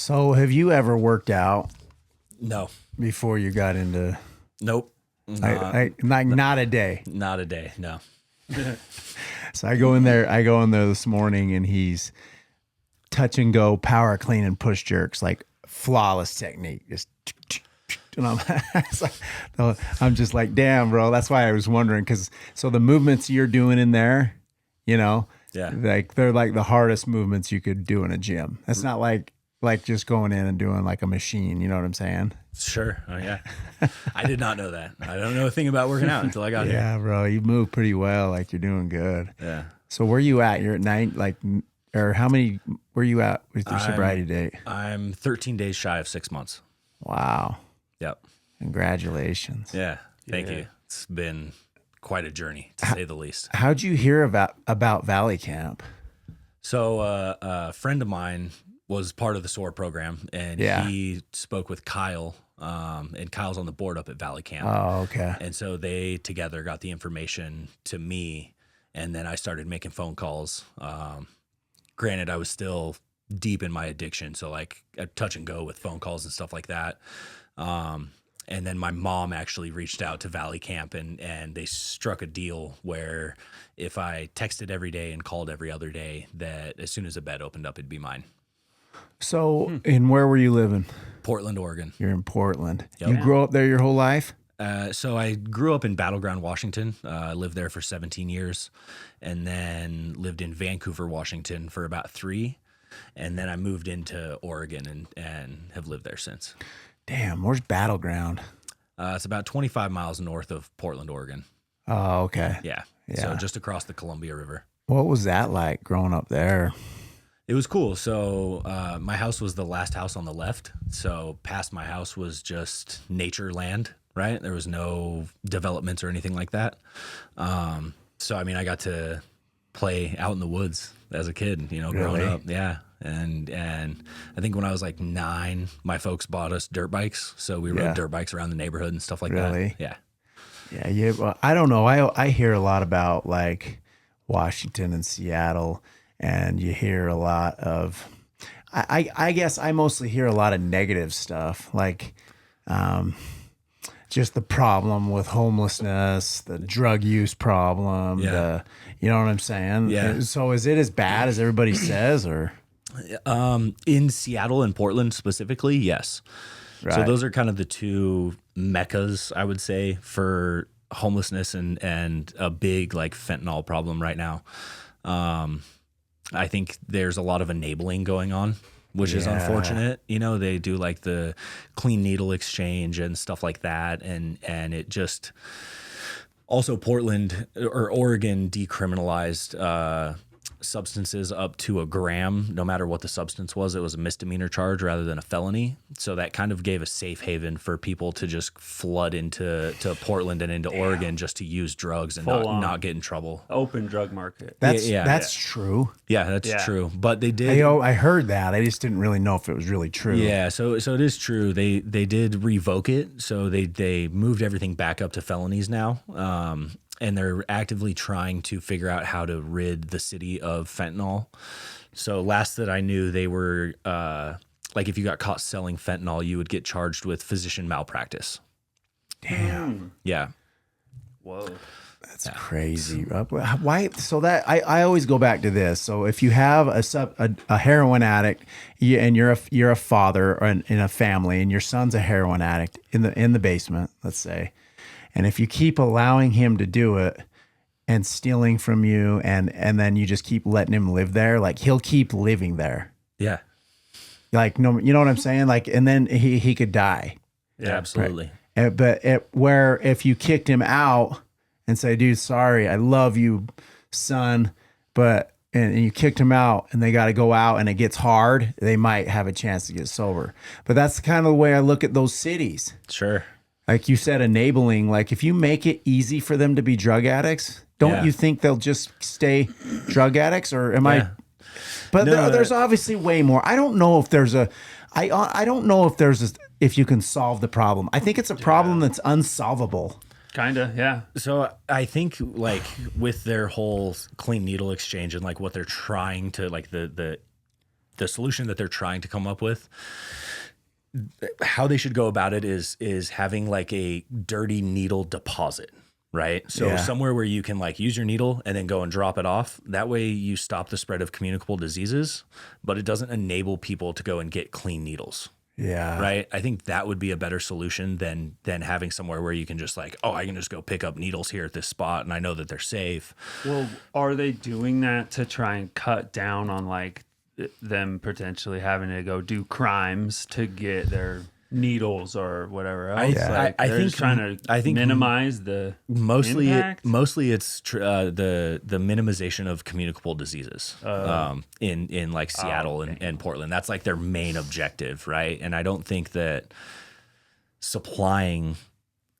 So have you ever worked out No. before you got into? Nope. Not a day. Not a day. No. So I go in there this morning and he's touch and go power clean and push jerks, like flawless technique. Just and I'm just like, damn, bro. That's why I was wondering, because so the movements you're doing in there, Yeah. like they're like the hardest movements you could do in a gym. That's not like just going in and doing like a machine. You know what I'm saying? Sure. Oh yeah. I did not know that. I don't know a thing about working out until I got here. Yeah, bro. You move pretty well. Like you're doing good. Yeah. So where you at? You're at 9, like, or how many? Where you at with your sobriety date? I'm 13 days shy of 6 months. Wow. Yep. Congratulations. Yeah. Thank you. It's been quite a journey, to say the least. How'd you hear about Valley Camp? So a friend of mine was part of the SOAR program, and he spoke with Kyle, and Kyle's on the board up at Valley Camp. Oh, okay. And so they together got the information to me, and then I started making phone calls. Granted, I was still deep in my addiction, so like a touch and go with phone calls and stuff like that. And then my mom actually reached out to Valley Camp, and they struck a deal where if I texted every day and called every other day, that as soon as a bed opened up, it'd be mine. So, and where were you living? Portland, Oregon. You're in Portland. Yep. You grew up there your whole life? So I grew up in Battleground, Washington. Lived there for 17 years, and then lived in Vancouver, Washington for about 3. And then I moved into Oregon and have lived there since. Damn, where's Battleground? It's about 25 miles north of Portland, Oregon. Oh, okay. Yeah. Yeah. So just across the Columbia River. What was that like growing up there? It was cool. So my house was the last house on the left. So past my house was just nature land, right? There was no developments or anything like that. So, I mean, I got to play out in the woods as a kid, growing Really? up. Yeah. And I think when I was like 9, my folks bought us dirt bikes. So we rode dirt bikes around the neighborhood and stuff like Really? that. Yeah. Yeah. Well, I don't know. I hear a lot about like Washington and Seattle, and you hear a lot of, I guess I mostly hear a lot of negative stuff, like just the problem with homelessness, the drug use problem, you know what I'm saying? Yeah. So is it as bad as everybody says, or? In Seattle and Portland specifically, yes. Right. So those are kind of the two meccas, I would say, for homelessness and a big like fentanyl problem right now. I think there's a lot of enabling going on, which is unfortunate. They do like the clean needle exchange and stuff like that. And it just also Portland or Oregon decriminalized substances up to a gram. No matter what the substance was, it was a misdemeanor charge rather than a felony. So that kind of gave a safe haven for people to just flood into Portland and into Oregon just to use drugs and not get in trouble. Open drug market. That's true. Yeah, that's true. But they did. I heard that. I just didn't really know if it was really true. Yeah, so it is true. They did revoke it. So they moved everything back up to felonies now. And they're actively trying to figure out how to rid the city of fentanyl. So last that I knew, they were like if you got caught selling fentanyl, you would get charged with physician malpractice. Damn. Yeah. Whoa. That's crazy. Why? So that I always go back to this. So if you have a heroin addict, and you're a father or in a family, and your son's a heroin addict in the basement, let's say, and if you keep allowing him to do it and stealing from you, and then you just keep letting him live there, like he'll keep living there. Yeah. Like no, you know what I'm saying? Like, and then he could die. Yeah, absolutely. Right? But where if you kicked him out and say, dude, sorry, I love you, son, but and you kicked him out and they got to go out and it gets hard, they might have a chance to get sober. But that's kind of the way I look at those cities. Sure. Like you said, enabling, like if you make it easy for them to be drug addicts, don't you think they'll just stay drug addicts, or am I? But there's obviously way more. I don't know if there's I don't know if you can solve the problem. I think it's a problem that's unsolvable. Kinda, yeah. So I think like with their whole clean needle exchange and like what they're trying to like the the solution that they're trying to come up with, how they should go about it is having like a dirty needle deposit, right? So Yeah. somewhere where you can like use your needle and then go and drop it off. That way you stop the spread of communicable diseases, but it doesn't enable people to go and get clean needles. Yeah. Right. I think that would be a better solution than having somewhere where you can just like, oh, I can just go pick up needles here at this spot and I know that they're safe. Well, are they doing that to try and cut down on like them potentially having to go do crimes to get their needles or whatever else? I they're think just trying to minimize the mostly impact? it's the minimization of communicable diseases in like Seattle and Portland. That's like their main objective, right? And I don't think that supplying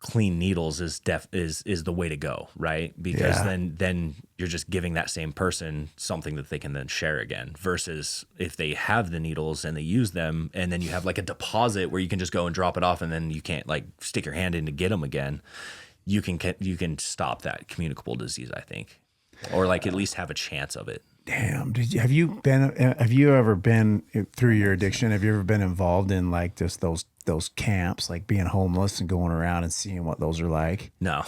clean needles is the way to go, right? Because then you're just giving that same person something that they can then share again, versus if they have the needles and they use them and then you have like a deposit where you can just go and drop it off and then you can't like stick your hand in to get them again. You can stop that communicable disease, I think, or like at least have a chance of it. Damn. Have you ever been through your addiction? Have you ever been involved in like just those camps, like being homeless and going around and seeing what those are like? No.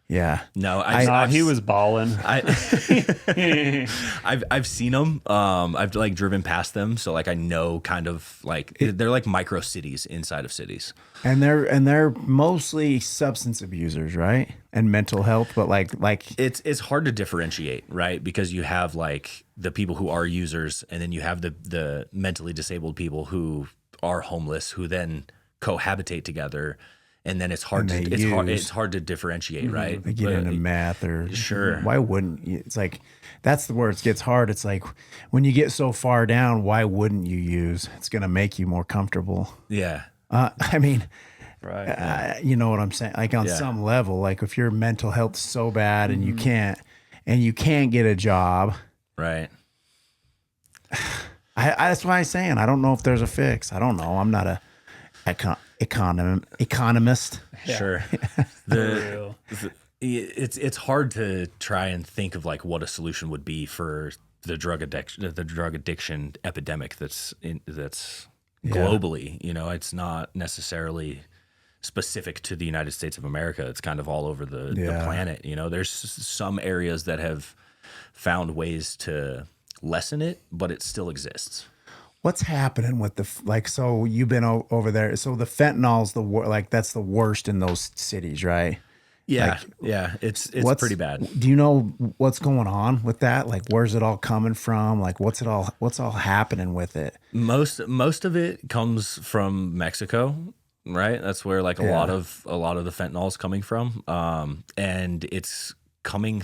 Yeah. No, he was balling. I've seen them. I've like driven past them, so like I know kind of like they're like micro cities inside of cities. And they're mostly substance abusers, right? And mental health, but like it's hard to differentiate, right? Because you have like the people who are users, and then you have the mentally disabled people who are homeless, who then cohabitate together. And then it's hard to differentiate, right? they get into meth or sure. Why wouldn't you? It's like that's the where it gets hard. It's like when you get so far down, why wouldn't you use? It's going to make you more comfortable. Yeah. I mean, Right. you know what I'm saying? Like on some level, like if your mental health's so bad and you can't get a job, Right. That's why I'm saying I don't know if there's a fix. I don't know. I'm not a economist. Sure. It's hard to try and think of like what a solution would be for the drug addiction epidemic that's globally. You know, it's not necessarily specific to the United States of America. It's kind of all over the planet. You know, there's some areas that have found ways to lessen it, but it still exists. What's happening with so you've been over there. So the fentanyl's that's the worst in those cities, right? Yeah. It's pretty bad. Do you know what's going on with that? Like, where's it all coming from? Like, what's all happening with it? Most of it comes from Mexico, right? That's where like a lot of the fentanyl is coming from. And it's coming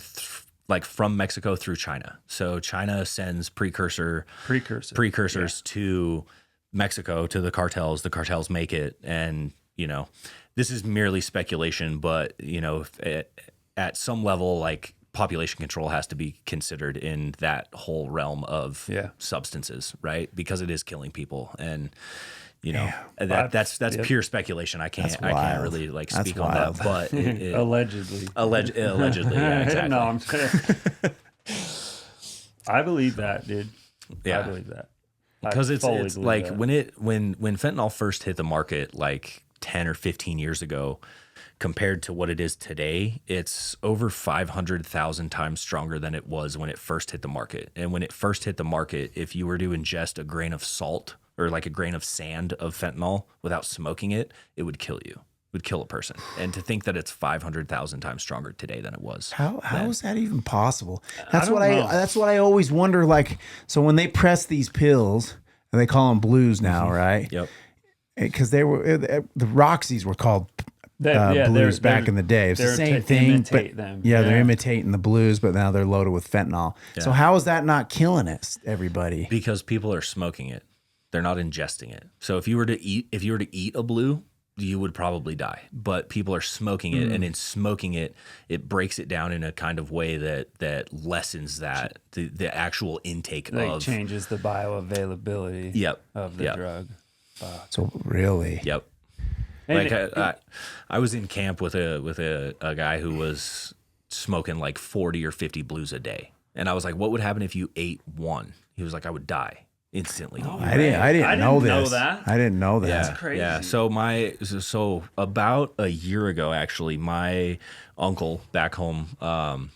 like from Mexico through China. So China sends precursors to Mexico, to the cartels. The cartels make it. And, you know, this is merely speculation, but, you know, at some level, like population control has to be considered in that whole realm of substances, right? Because it is killing people. And, you know, that's pure speculation. I can't really like speak on that, but Allegedly, yeah, exactly. No, I'm saying. I believe that, dude. Yeah. I believe that. Because it's like that. when fentanyl first hit the market like 10 or 15 years ago, compared to what it is today, it's over 500,000 times stronger than it was when it first hit the market. And when it first hit the market, if you were to ingest a grain of salt or like a grain of sand of fentanyl without smoking it, it would kill you. It would kill a person. And to think that it's 500,000 times stronger today than it was. How is that even possible? That's know. That's what I always wonder. Like, so when they press these pills, and they call them blues now, right? Yep. Because they were the Roxys were called blues back in the day. It's the same thing, but they're imitating the blues, but now they're loaded with fentanyl. Yeah. So how is that not killing everybody? Because people are smoking it. They're not ingesting it. So if you were to eat a blue, you would probably die. But people are smoking it, and in smoking it, it breaks it down in a kind of way that lessens that the actual intake of changes the bioavailability of the drug. So really, yep. Like I was in camp with a guy who was smoking like 40 or 50 blues a day, and I was like, "What would happen if you ate one?" He was like, "I would die." instantly. I didn't know this. that. I didn't know that. Yeah, crazy. yeah. So about a year ago, actually, my uncle back home,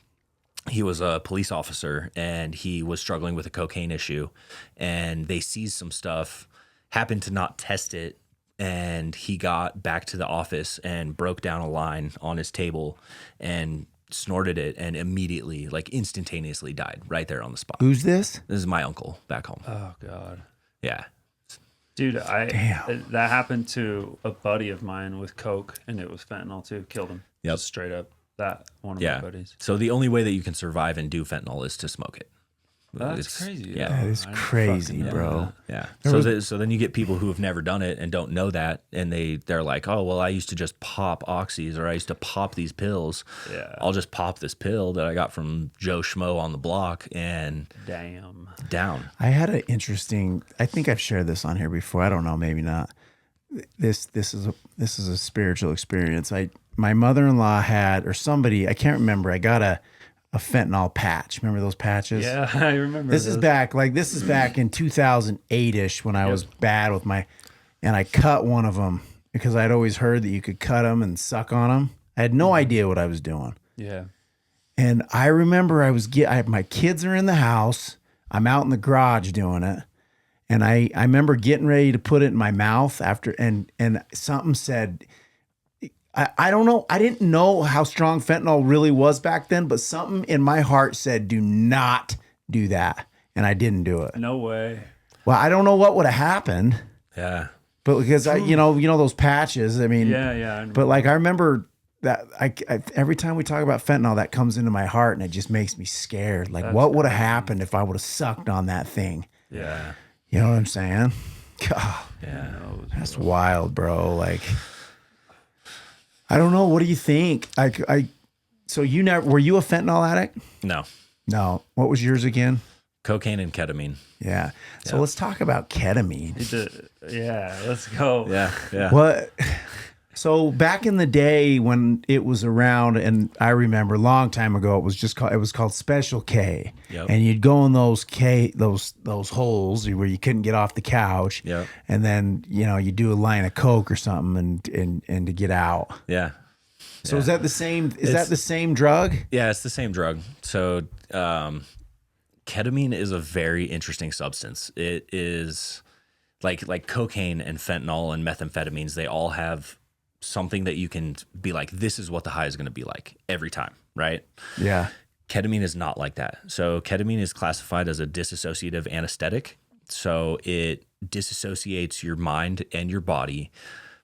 he was a police officer and he was struggling with a cocaine issue, and they seized some stuff, happened to not test it, and he got back to the office and broke down a line on his table and snorted it, and immediately, like instantaneously, died right there on the spot. Who's this? This is my uncle back home. Oh God. Yeah. Dude, Damn. that happened to a buddy of mine with coke, and it was fentanyl too. Killed him. Yep. Just straight up. That one of Yeah. my buddies. So the only way that you can survive and do fentanyl is to smoke it. That's It's- crazy. Yeah. That is I didn't crazy, fucking know bro. that. Yeah. There So then you get people who have never done it and don't know that, and they're like, oh well, I used to just pop oxys, or I used to pop these pills. Yeah. I'll just pop this pill that I got from Joe Schmo on the block and Damn. down. I had an interesting. I think I've shared this on here before. I don't know, maybe not. This is a spiritual experience. My mother-in-law had, or somebody, I can't remember. I got a fentanyl patch. Remember those patches? Yeah, I remember. This is back in 2008ish when I was bad with and I cut one of them because I'd always heard that you could cut them and suck on them. I had no idea what I was doing. Yeah. And I remember my kids are in the house. I'm out in the garage doing it. And I remember getting ready to put it in my mouth after, and something said, I don't know. I didn't know how strong fentanyl really was back then, but something in my heart said, do not do that. And I didn't do it. No way. Well, I don't know what would have happened, Yeah. but because you know those patches, I mean, Yeah. but like, I remember that I every time we talk about fentanyl, that comes into my heart and it just makes me scared. Like, what would have happened if I would have sucked on that thing? Yeah. You know what I'm saying? God, Yeah. that's wild, bro. Like, I don't know. What do you think? So you never, were you a fentanyl addict? No. No. What was yours again? Cocaine and ketamine. Yeah. So let's talk about ketamine. Yeah, let's go. Yeah. Yeah. What? So back in the day when it was around, and I remember a long time ago, it was called Special K. Yep. And you'd go in those holes where you couldn't get off the couch. Yep. And then, you do a line of Coke or something and to get out. Yeah. So is that the same? Is that the same drug? Yeah, it's the same drug. So ketamine is a very interesting substance. It is like cocaine and fentanyl and methamphetamines. They all have something that you can be like, this is what the high is going to be like every time, right? Yeah. Ketamine is not like that. So ketamine is classified as a dissociative anesthetic. So it disassociates your mind and your body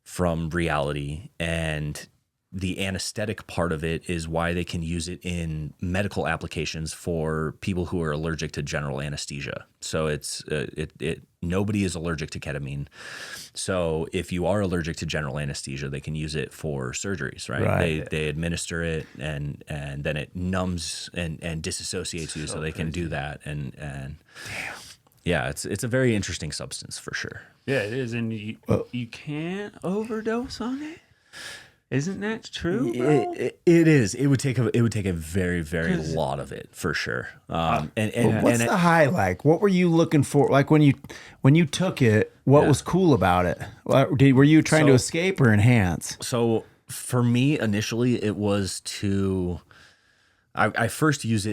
from reality, and the anesthetic part of it is why they can use it in medical applications for people who are allergic to general anesthesia. So it's nobody is allergic to ketamine. So if you are allergic to general anesthesia, they can use it for surgeries, right? Right. They administer it and then it numbs and disassociates you, so they can do that. And damn. Yeah, it's a very interesting substance for sure. Yeah, it is, and you can't overdose on it. Isn't that true, bro? It is. It would take a very, very lot of it for sure. What's the high like? What were you looking for? Like when you took it, what was cool about it? Were you trying to escape or enhance? So for me, initially, it was to. I first used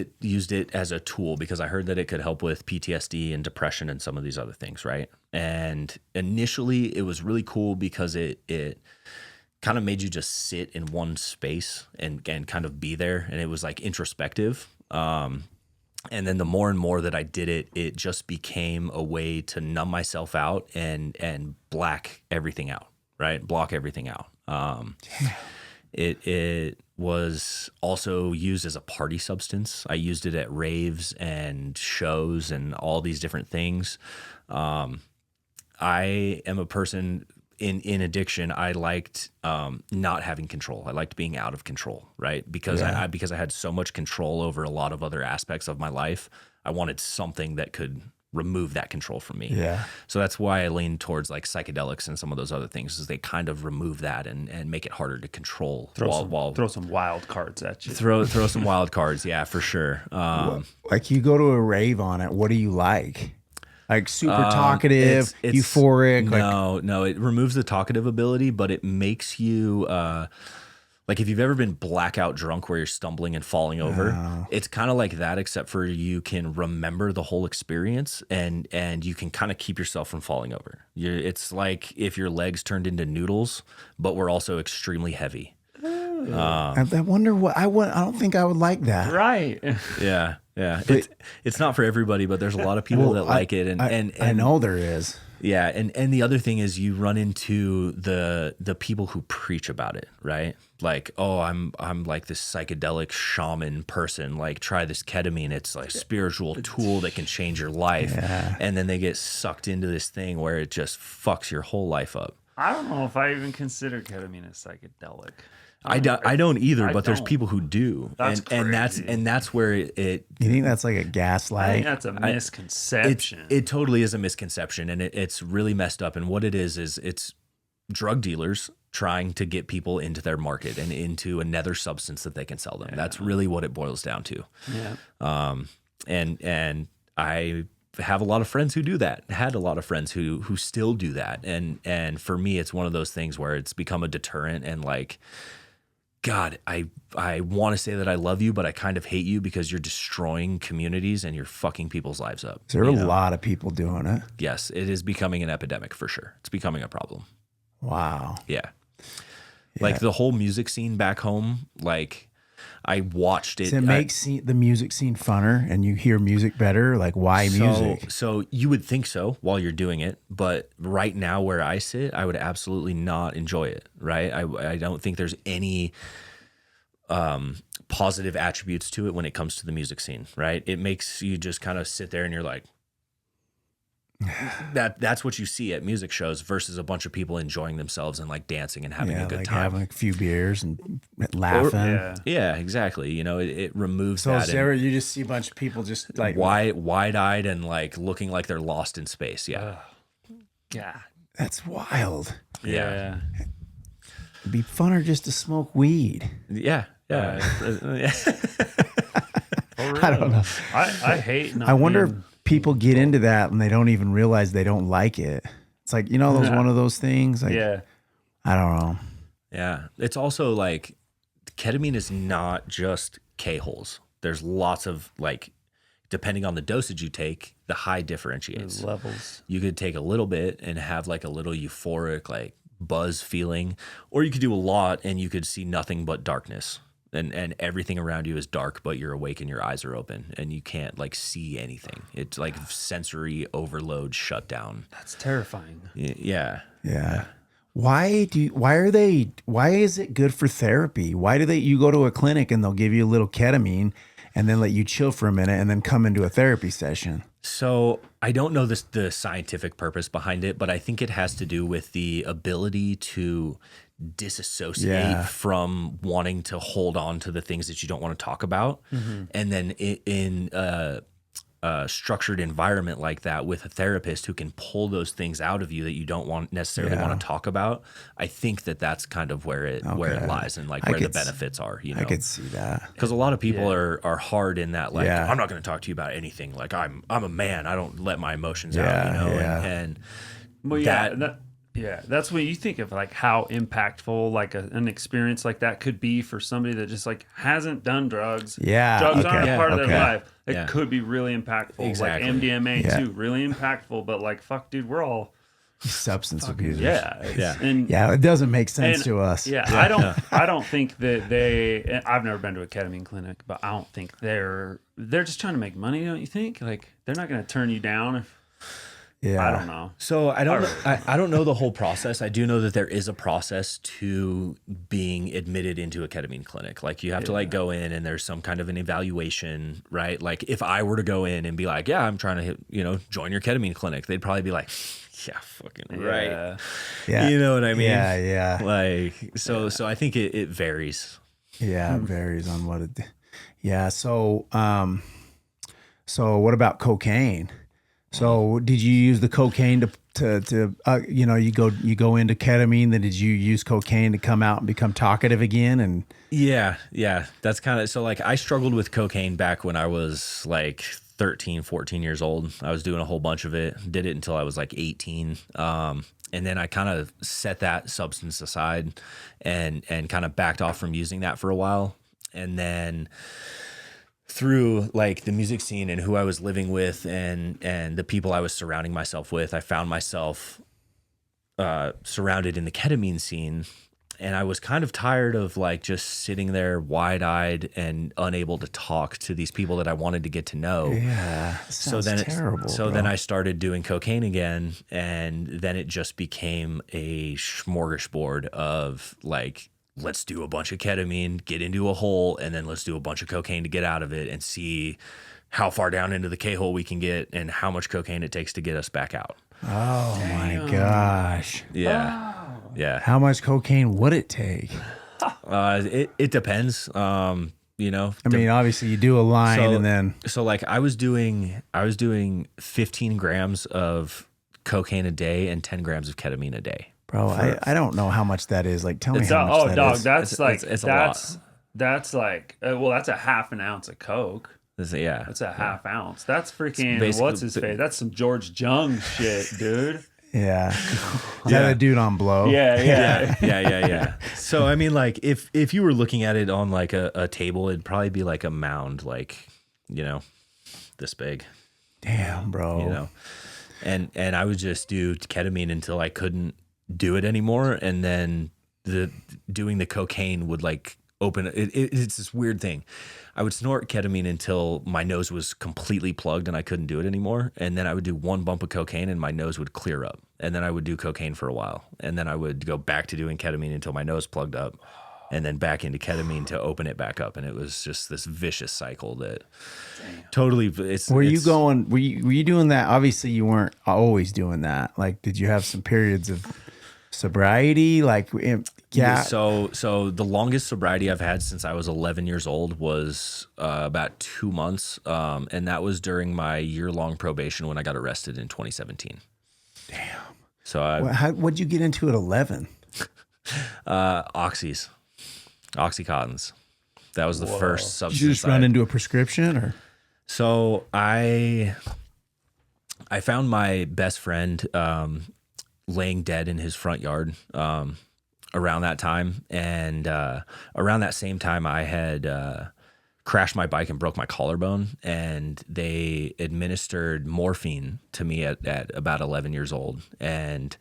it as a tool because I heard that it could help with PTSD and depression and some of these other things, right? And initially, it was really cool because it kind of made you just sit in one space and kind of be there. And it was like introspective. And then the more and more that I did it, it just became a way to numb myself out and black everything out, right? Block everything out. It was also used as a party substance. I used it at raves and shows and all these different things. I am a person in addiction. I liked not having control. I liked being out of control, right? Because I had so much control over a lot of other aspects of my life. I wanted something that could remove that control from me. Yeah. So that's why I lean towards like psychedelics and some of those other things, is they kind of remove that and make it harder to control. Throw some wild cards at you. Throw some wild cards, yeah, for sure. Like you go to a rave on it. What do you like? Like super talkative, euphoric. No, it removes the talkative ability, but it makes you like if you've ever been blackout drunk where you're stumbling and falling over, it's kind of like that, except for you can remember the whole experience and you can kind of keep yourself from falling over. It's like if your legs turned into noodles, but were also extremely heavy. I wonder what I don't think I would like that. Right. Yeah. It's not for everybody, but there's a lot of people that like it. And I know there is. Yeah, and the other thing is you run into the people who preach about it, right? Like, oh, I'm like this psychedelic shaman person. Like, try this ketamine. It's like a spiritual tool that can change your life. Yeah. And then they get sucked into this thing where it just fucks your whole life up. I don't know if I even consider ketamine a psychedelic. I don't either, but there's people who do. That's crazy. and that's where it You think that's like a gaslight? I think that's a misconception. It totally is a misconception, and it's really messed up. And what it is it's drug dealers trying to get people into their market and into another substance that they can sell them. Yeah. That's really what it boils down to. Yeah. And I have a lot of friends who do that. Had a lot of friends who still do that. And for me, it's one of those things where it's become a deterrent and like, God, I want to say that I love you, but I kind of hate you because you're destroying communities and you're fucking people's lives up. There are a lot of people doing it. Yes, it is becoming an epidemic for sure. It's becoming a problem. Wow. Yeah. Like the whole music scene back home, like I watched it. Does it make the music scene funner and you hear music better? Like, why music? So you would think so while you're doing it, but right now where I sit, I would absolutely not enjoy it, right? I don't think there's any positive attributes to it when it comes to the music scene, right? It makes you just kind of sit there and you're like, that's what you see at music shows versus a bunch of people enjoying themselves and like dancing and having a good time, having a few beers and laughing. Yeah, exactly. You know, it removes so that. So Sarah, you just see a bunch of people just like wide-eyed and like looking like they're lost in space. Yeah. Yeah. That's wild. Yeah. It'd be funner just to smoke weed. Yeah. I don't know. I hate I wonder if people get into that and they don't even realize they don't like it. It's like, those one of those things. Like, I don't know. Yeah. It's also like ketamine is not just K-holes. There's lots of like, depending on the dosage you take, the high differentiates. Levels. You could take a little bit and have like a little euphoric, like buzz feeling, or you could do a lot and you could see nothing but darkness. And everything around you is dark, but you're awake and your eyes are open and you can't like see anything. It's like sensory overload shutdown. That's terrifying. Yeah. Why is it good for therapy? Why do you go to a clinic and they'll give you a little ketamine and then let you chill for a minute and then come into a therapy session? So I don't know the scientific purpose behind it, but I think it has to do with the ability to disassociate from wanting to hold on to the things that you don't want to talk about. Mm-hmm. And then in a structured environment like that with a therapist who can pull those things out of you that you don't necessarily want to talk about, I think that's kind of where it lies and like where the benefits are. I could see that because a lot of people are hard in that. Like, I'm not going to talk to you about anything. Like I'm a man. I don't let my emotions out. And that's when you think of like how impactful like an experience like that could be for somebody that just like hasn't done drugs. Yeah, drugs aren't a part of their life. It could be really impactful. Exactly. Like MDMA too, really impactful. But like, fuck, dude, we're all substance abusers. It doesn't make sense to us. I don't think that they. I've never been to a ketamine clinic, but I don't think they're just trying to make money. Don't you think? Like they're not going to turn you down if. I don't know. So I don't know the whole process. I do know that there is a process to being admitted into a ketamine clinic. Like you have to like go in and there's some kind of an evaluation, right? Like if I were to go in and be like, I'm trying to join your ketamine clinic, they'd probably be like, yeah, fucking right. Yeah. You know what I mean? Yeah. Like, so I think it varies. Yeah. It varies on what it, So what about cocaine? So did you use the cocaine to you go into ketamine, then did you use cocaine to come out and become talkative again? And yeah, that's kind of, so like I struggled with cocaine back when I was like 13, 14 years old. I was doing a whole bunch of it, did it until I was like 18. And then I kind of set that substance aside and kind of backed off from using that for a while. And then through like the music scene and who I was living with and the people I was surrounding myself with, I found myself surrounded in the ketamine scene. And I was kind of tired of like just sitting there wide-eyed and unable to talk to these people that I wanted to get to know. Yeah. So then terrible. Then I started doing cocaine again, and then it just became a smorgasbord of like, let's do a bunch of ketamine, get into a hole, and then let's do a bunch of cocaine to get out of it and see how far down into the K-hole we can get and how much cocaine it takes to get us back out. Oh my gosh. Yeah. Yeah. How much cocaine would it take? It depends. You know, I mean, obviously you do a line and then. So like I was doing 15 grams of cocaine a day and 10 grams of ketamine a day. Bro, I don't know how much that is. Like, tell me It's how much that is. that's like it's a lot. That's like well, that's a half an ounce of coke. Yeah, That's a half ounce. That's freaking basically- what's his face? That's some George Jung shit, dude. Yeah. Is that a dude on blow? yeah. So I mean, like if you were looking at it on like a table, it'd probably be like a mound, like, you know, this big. Damn, bro. You know, and I would just do ketamine until I couldn't do it anymore, and then doing the cocaine would like open. It's this weird thing. I would snort ketamine until my nose was completely plugged and I couldn't do it anymore. And then I would do one bump of cocaine and my nose would clear up. And then I would do cocaine for a while. And then I would go back to doing ketamine until my nose plugged up, and then back into ketamine to open it back up. And it was just this vicious cycle that totally. Were you doing that? Obviously, you weren't always doing that. Like, did you have some periods of sobriety? Like, yeah. So the longest sobriety I've had since I was 11 years old was about 2 months, and that was during my year-long probation when I got arrested in 2017. Damn. So what'd you get into at 11? Oxys, OxyContins. That was the first substance. Did you just run into a prescription, or? So I found my best friend laying dead in his front yard around that time. And around that same time, I had crashed my bike and broke my collarbone. And they administered morphine to me at about 11 years old. And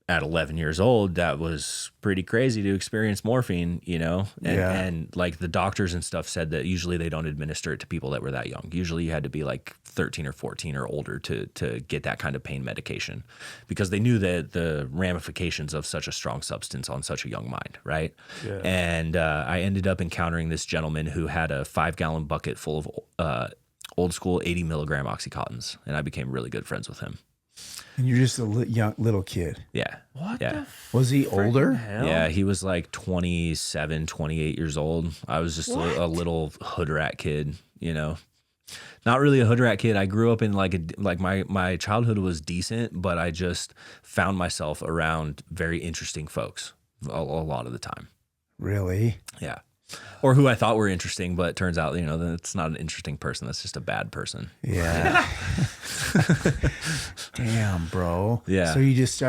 at 11 years old, that was pretty crazy to experience morphine, you know? And like the doctors and stuff said that usually they don't administer it to people that were that young. Usually you had to be like 13 or 14 or older to get that kind of pain medication, because they knew that the ramifications of such a strong substance on such a young mind, right? Yeah. And I ended up encountering this gentleman who had a 5-gallon bucket full of old school 80 milligram OxyContins, and I became really good friends with him. And you're just a young little kid. Yeah. What yeah. Was he older? Hell? Yeah, he was like 27, 28 years old. I was just a little hood rat kid, you know. Not really a hood rat kid. I grew up in my childhood was decent, but I just found myself around very interesting folks a lot of the time. Really? Yeah. Or who I thought were interesting, but it turns out, you know, that's not an interesting person. That's just a bad person. Yeah. Damn, bro. Yeah. So you just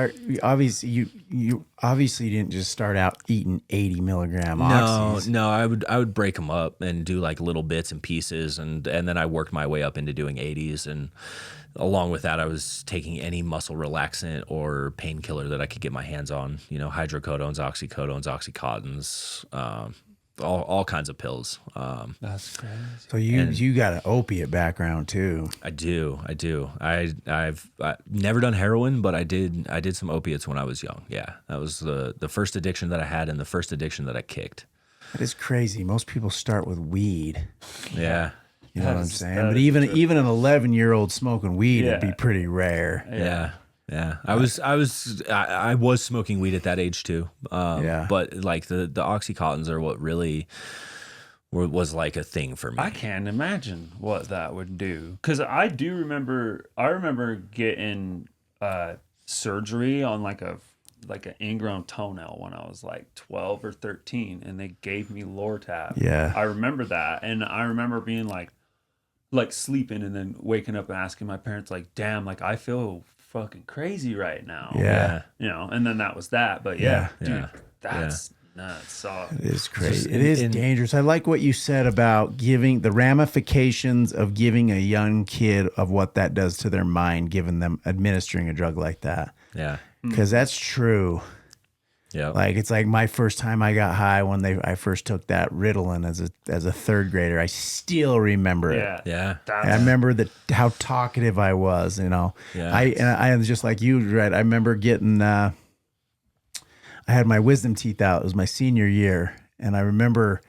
obviously you obviously didn't just start out eating 80 milligram oxys. No, I would break them up and do like little bits and pieces, and then I worked my way up into doing 80s, and along with that, I was taking any muscle relaxant or painkiller that I could get my hands on. You know, hydrocodones, oxycodones, OxyContins, all kinds of pills. That's crazy. So you got an opiate background too. I do. I've never done heroin, but I did some opiates when I was young. Yeah, that was the first addiction that I had and the first addiction that I kicked. That is crazy. Most people start with weed. Yeah. You know what I'm saying? But even an 11-year-old smoking weed would be pretty rare. Yeah. Yeah, I was smoking weed at that age too. But like the OxyContins are what really was like a thing for me. I can't imagine what that would do, because I remember getting surgery on like an ingrown toenail when I was like 12 or 13, and they gave me Lortab. Yeah, I remember that, and I remember being like like sleeping and then waking up and asking my parents, like, damn, like I feel fucking crazy right now. Yeah. You know, and then that was that. But Yeah. dude, that's nuts. So It is crazy. It is dangerous. I like what you said about giving the ramifications of giving a young kid of what that does to their mind, giving them administering a drug like that. Yeah. Because that's true. Yeah. Like it's like my first time I got high when I first took that Ritalin as a third grader. I still remember it. Yeah. And I remember how talkative I was. You know. Yeah. I was just like you, right? I remember getting. I had my wisdom teeth out. It was my senior year, and I remember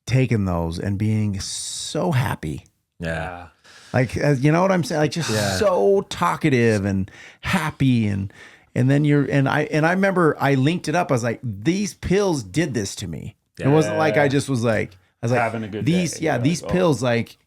taking those and being so happy. Yeah. Like you know what I'm saying? Like just so talkative and happy and then I remember I linked it up. I was like, these pills did this to me. It wasn't like I just was like having a good these day. these pills like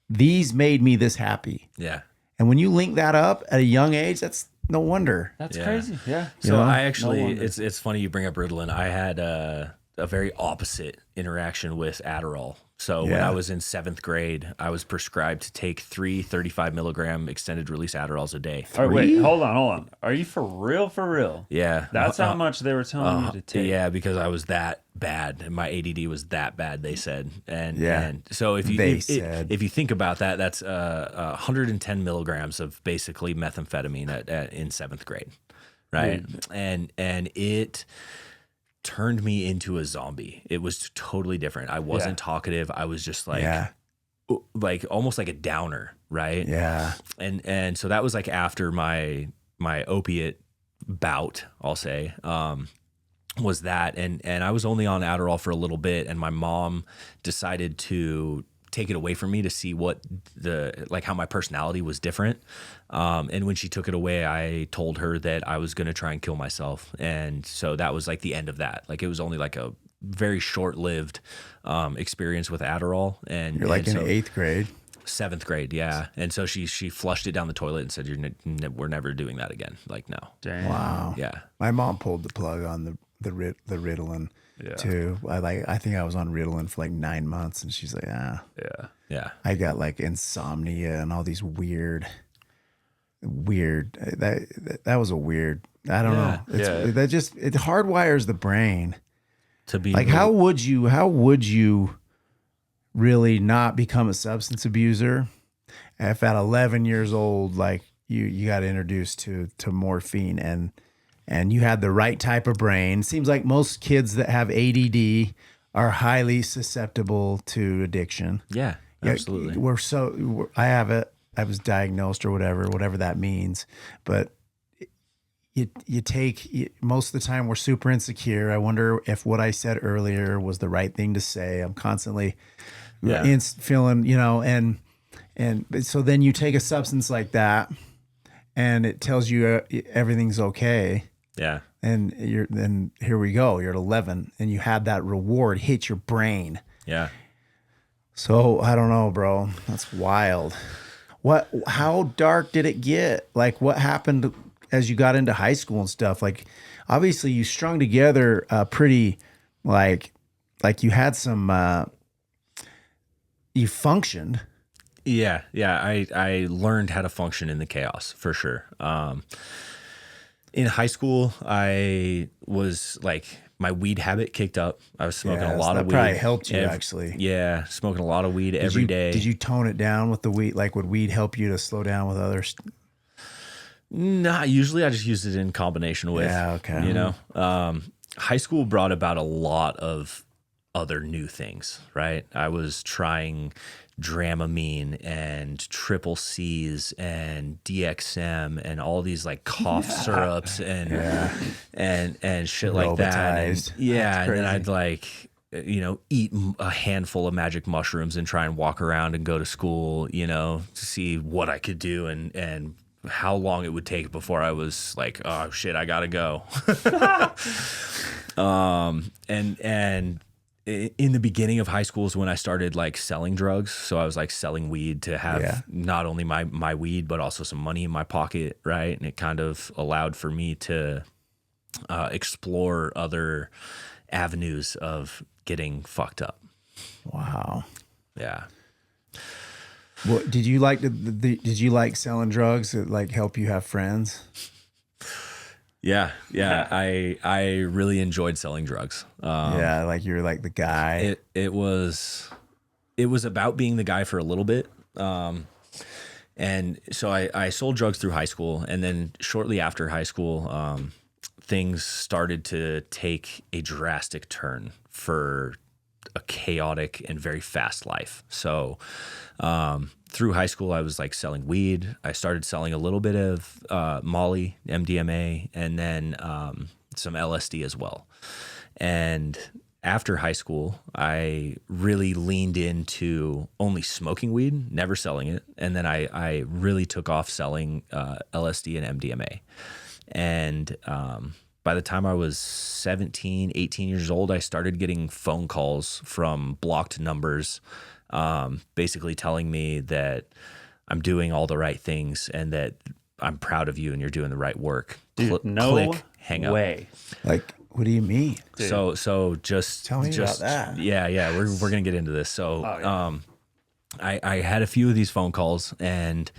these made me this happy. Yeah. And when you link that up at a young age, that's no wonder. That's crazy. Yeah. So know? I actually, it's funny you bring up Ritalin. I had a very opposite interaction with Adderall. So when I was in 7th grade, I was prescribed to take 3 35 milligram extended release Adderalls a day. All right, wait, hold on. Are you for real? For real? Yeah. That's how much they were telling you to take. Yeah, because I was that bad. And my ADD was that bad, they said. And so if you if you think about that, that's 110 milligrams of basically methamphetamine in 7th grade, right? And it turned me into a zombie. It was totally different. I wasn't talkative. I was just like almost like a downer, right? Yeah. And so that was like after my opiate bout, I'll say, was that. And I was only on Adderall for a little bit, and my mom decided to take it away from me to see what how my personality was different. And when she took it away, I told her that I was going to try and kill myself. And so that was like the end of that. Like it was only like a very short-lived experience with Adderall. And you're like in 8th grade. 7th grade, yeah. And so she flushed it down the toilet and said, we're never doing that again. Like, no. Dang. Wow. Yeah. My mom pulled the plug on the Ritalin too. I think I was on Ritalin for like 9 months, and she's like, Yeah. I got like insomnia and all these weird. That was a weird. I don't know. That just it hardwires the brain to be like how would you really not become a substance abuser if at 11 years old like you got introduced to morphine and you had the right type of brain. Seems like most kids that have ADD are highly susceptible to addiction. Yeah, absolutely. I have it. I was diagnosed or whatever that means. But most of the time we're super insecure. I wonder if what I said earlier was the right thing to say. I'm constantly feeling, and so then you take a substance like that and it tells you everything's okay. Yeah. And then here we go. You're at 11 and you had that reward hit your brain. Yeah. So I don't know, bro. That's wild. How dark did it get? Like what happened as you got into high school and stuff? Like obviously you strung together pretty like you had some you functioned. Yeah. I learned how to function in the chaos for sure. In high school, I was like my weed habit kicked up. I was smoking a lot of weed. That probably helped you actually. Yeah, smoking a lot of weed every day. Did you tone it down with the weed? Like would weed help you to slow down with others? Nah, usually I just used it in combination with. Yeah, okay. High school brought about a lot of other new things, right? I was trying Dramamine and triple C's and DXM and all these like cough syrups and shit like that. And, and then I'd like, eat a handful of magic mushrooms and try and walk around and go to school, to see what I could do and how long it would take before I was like, oh shit, I gotta go. And in the beginning of high school is when I started like selling drugs. So I was like selling weed to have not only my weed, but also some money in my pocket. Right. And it kind of allowed for me to explore other avenues of getting fucked up. Wow. Yeah. Well, did you like did you like selling drugs that like help you have friends? Yeah. I really enjoyed selling drugs. Yeah, like you're like the guy. It was about being the guy for a little bit. And so I sold drugs through high school, and then shortly after high school, things started to take a drastic turn for a chaotic and very fast life. So through high school, I was like selling weed. I started selling a little bit of Molly, MDMA, and then some LSD as well. And after high school, I really leaned into only smoking weed, never selling it. And then I really took off selling LSD and MDMA. And by the time I was 17, 18 years old, I started getting phone calls from blocked numbers, basically telling me that I'm doing all the right things and that I'm proud of you and you're doing the right work. Dude, no click, hang up. way. Like, what do you mean? So just tell me about that. Yeah. We're gonna get into this. So I had a few of these phone calls, and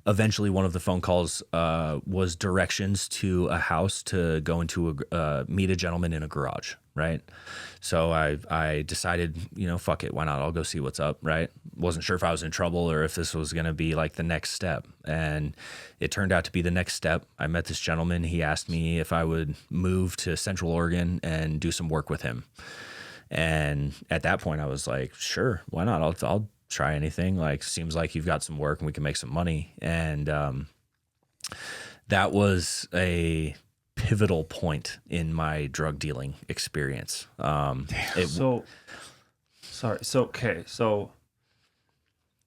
eventually one of the phone calls was directions to a house to go into meet a gentleman in a garage, right? So I decided, fuck it, why not? I'll go see what's up, right? Wasn't sure if I was in trouble or if this was going to be like the next step. And it turned out to be the next step. I met this gentleman. He asked me if I would move to Central Oregon and do some work with him. And at that point I was like, sure, why not? I'll try anything. Like, seems like you've got some work and we can make some money. And that was a pivotal point in my drug dealing experience.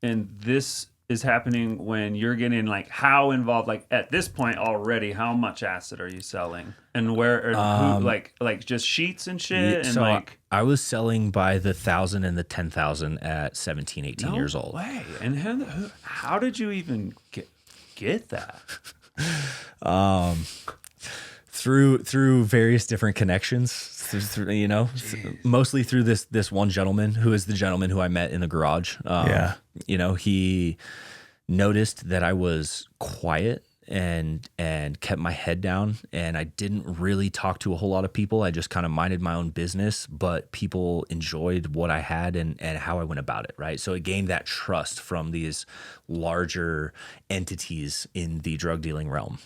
And this is happening when you're getting like how involved, like at this point already, how much acid are you selling and where, or who, like just sheets and shit? And so like, I was selling by the 1,000 and the 10,000 at 17, 18 years old. Way. And how did you even get that? Through various different connections, through mostly through this one gentleman who is the gentleman who I met in the garage. He noticed that I was quiet and kept my head down, and I didn't really talk to a whole lot of people. I just kind of minded my own business, but people enjoyed what I had and how I went about it, right? So it gained that trust from these larger entities in the drug dealing realm.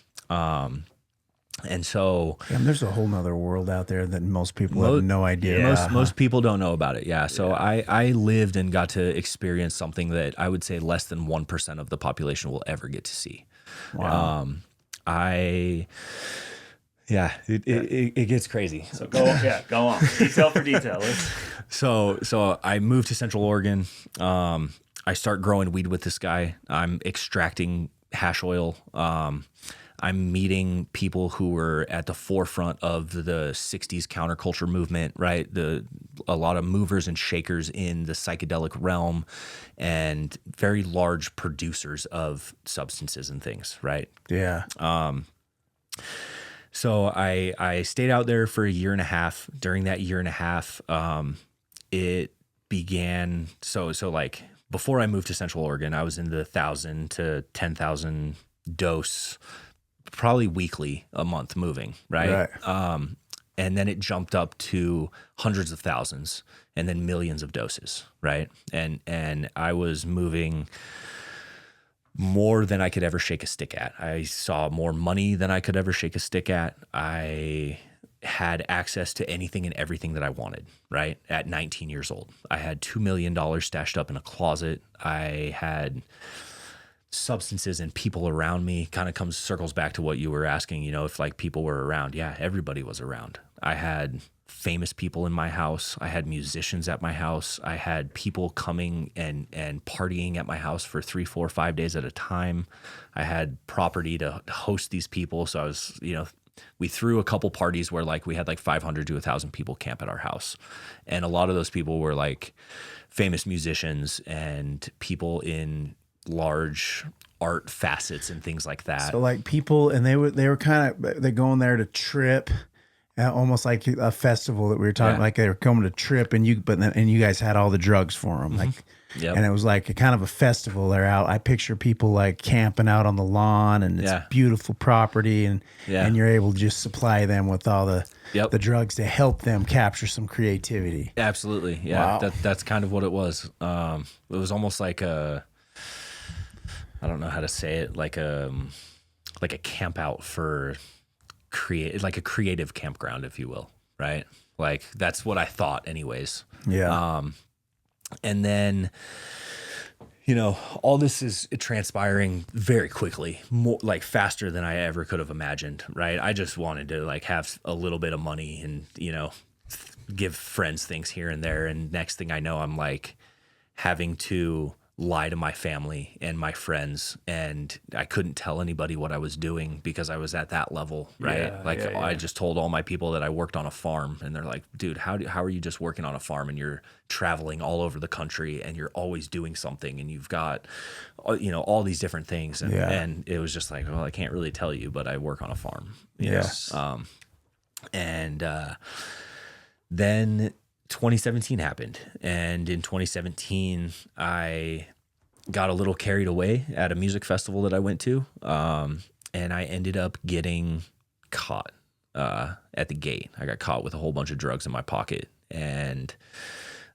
And so there's a whole nother world out there that most people have no idea. Yeah, most people don't know about it. Yeah. So I lived and got to experience something that I would say less than 1% of the population will ever get to see. Wow. It gets crazy. So go on. Detail for detail. So I moved to Central Oregon. I start growing weed with this guy. I'm extracting hash oil. I'm meeting people who were at the forefront of the 60s counterculture movement, right? A lot of movers and shakers in the psychedelic realm and very large producers of substances and things, right? Yeah. So I stayed out there for a year and a half. During that year and a half, it began, so like before I moved to Central Oregon, I was in the 1,000 to 10,000 dose, probably weekly, a month moving, right? And then it jumped up to hundreds of thousands and then millions of doses, right? And I was moving more than I could ever shake a stick at. I saw more money than I could ever shake a stick at. I had access to anything and everything that I wanted, right? At 19 years old, I had $2 million stashed up in a closet. I had substances and people around me. Kind of circles back to what you were asking, if like people were around. Yeah, everybody was around. I had famous people in my house. I had musicians at my house. I had people coming and partying at my house for 3, 4, 5 days at a time. I had property to host these people. So I was, we threw a couple parties where like we had like 500 to 1,000 people camp at our house. And a lot of those people were like famous musicians and people in large art facets and things like that. So like people, and they were kind of, they're going there to trip Almost like a festival that we were talking, Yeah. like they were coming to trip, and you guys had all the drugs for them, like, Yep. and it was like a kind of a festival. They're out. I picture people like camping out on the lawn, and it's Yeah. beautiful property, and Yeah. and you're able to just supply them with all the Yep. the drugs to help them capture some creativity. Absolutely. Yeah. Wow. That's kind of what it was. It was almost like I don't know how to say it, like a camp out for like a creative campground, if you will. Right. Like that's what I thought anyways. Yeah. And then, all this is transpiring very quickly, more like faster than I ever could have imagined. Right. I just wanted to like have a little bit of money and, give friends things here and there. And next thing I know, I'm like having to lie to my family and my friends. And I couldn't tell anybody what I was doing because I was at that level. Right. Yeah, I just told all my people that I worked on a farm, and they're like, dude, how are you just working on a farm and you're traveling all over the country and you're always doing something and you've got, all these different things. And, Yeah. and it was just like, well, I can't really tell you, but I work on a farm. Yes. Then 2017 happened. And in 2017, I got a little carried away at a music festival that I went to. And I ended up getting caught at the gate. I got caught with a whole bunch of drugs in my pocket. And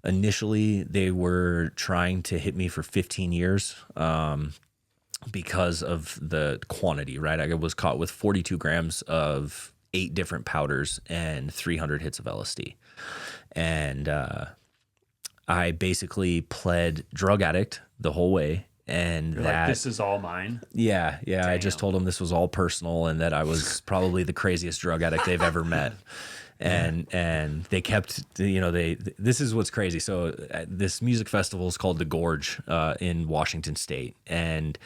initially, they were trying to hit me for 15 years because of the quantity, right? I was caught with 42 grams of 8 different powders and 300 hits of LSD. And I basically pled drug addict the whole way. And You're that like, this is all mine. Yeah. I just Damn. told them this was all personal and that I was probably the craziest drug addict they've ever met. And they kept, this is what's crazy. So this music festival is called The Gorge in Washington State. And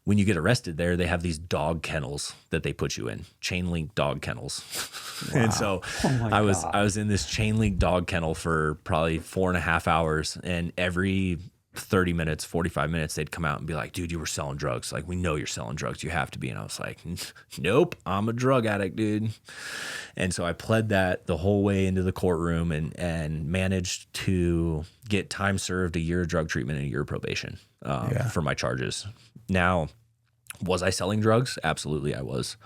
when you get arrested there, they have these dog kennels that they put you in, chain link dog kennels. And so I was in this chain link dog kennel for probably 4.5 hours, and every 30 minutes, 45 minutes, they'd come out and be like, dude, you were selling drugs. Like, we know you're selling drugs. You have to be. And I was like, nope, I'm a drug addict, dude. And so I pled that the whole way into the courtroom and managed to get time served, a year of drug treatment and a year of probation for my charges. Now, was I selling drugs? Absolutely, I was.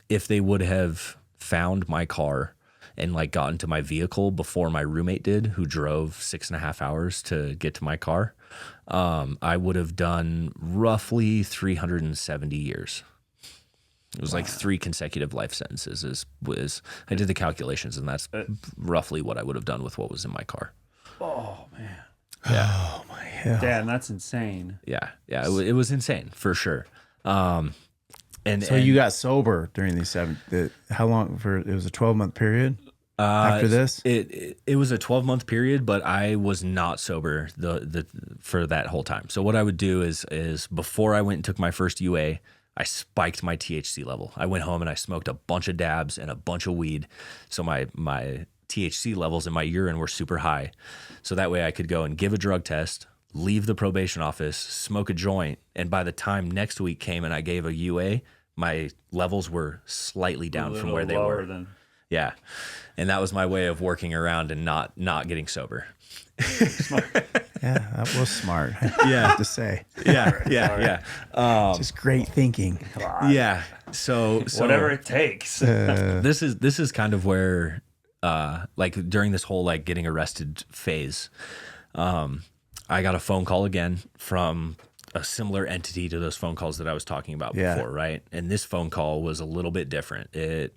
If they would have found my car and like got into my vehicle before my roommate did, who drove 6.5 hours to get to my car, I would have done roughly 370 years. It was like 3 consecutive life sentences. I did the calculations, and that's roughly what I would have done with what was in my car. Oh man. Yeah. Oh my hell. Damn, that's insane. Yeah. It was insane for sure. So you got sober during these how long it was a 12-month period after this? It was a 12-month period, but I was not sober for that whole time. So what I would do is before I went and took my first UA, I spiked my THC level. I went home and I smoked a bunch of dabs and a bunch of weed. So my THC levels in my urine were super high. So that way I could go and give a drug test, leave the probation office, smoke a joint, and by the time next week came and I gave a UA, my levels were slightly down from where they were. Yeah. And that was my way of working around and not getting sober. Yeah, that was smart. Yeah. I have to say. Yeah. Just great thinking. Yeah. So Whatever it takes. this is kind of where like during this whole like getting arrested phase, I got a phone call again from a similar entity to those phone calls that I was talking about before, right? And this phone call was a little bit different. The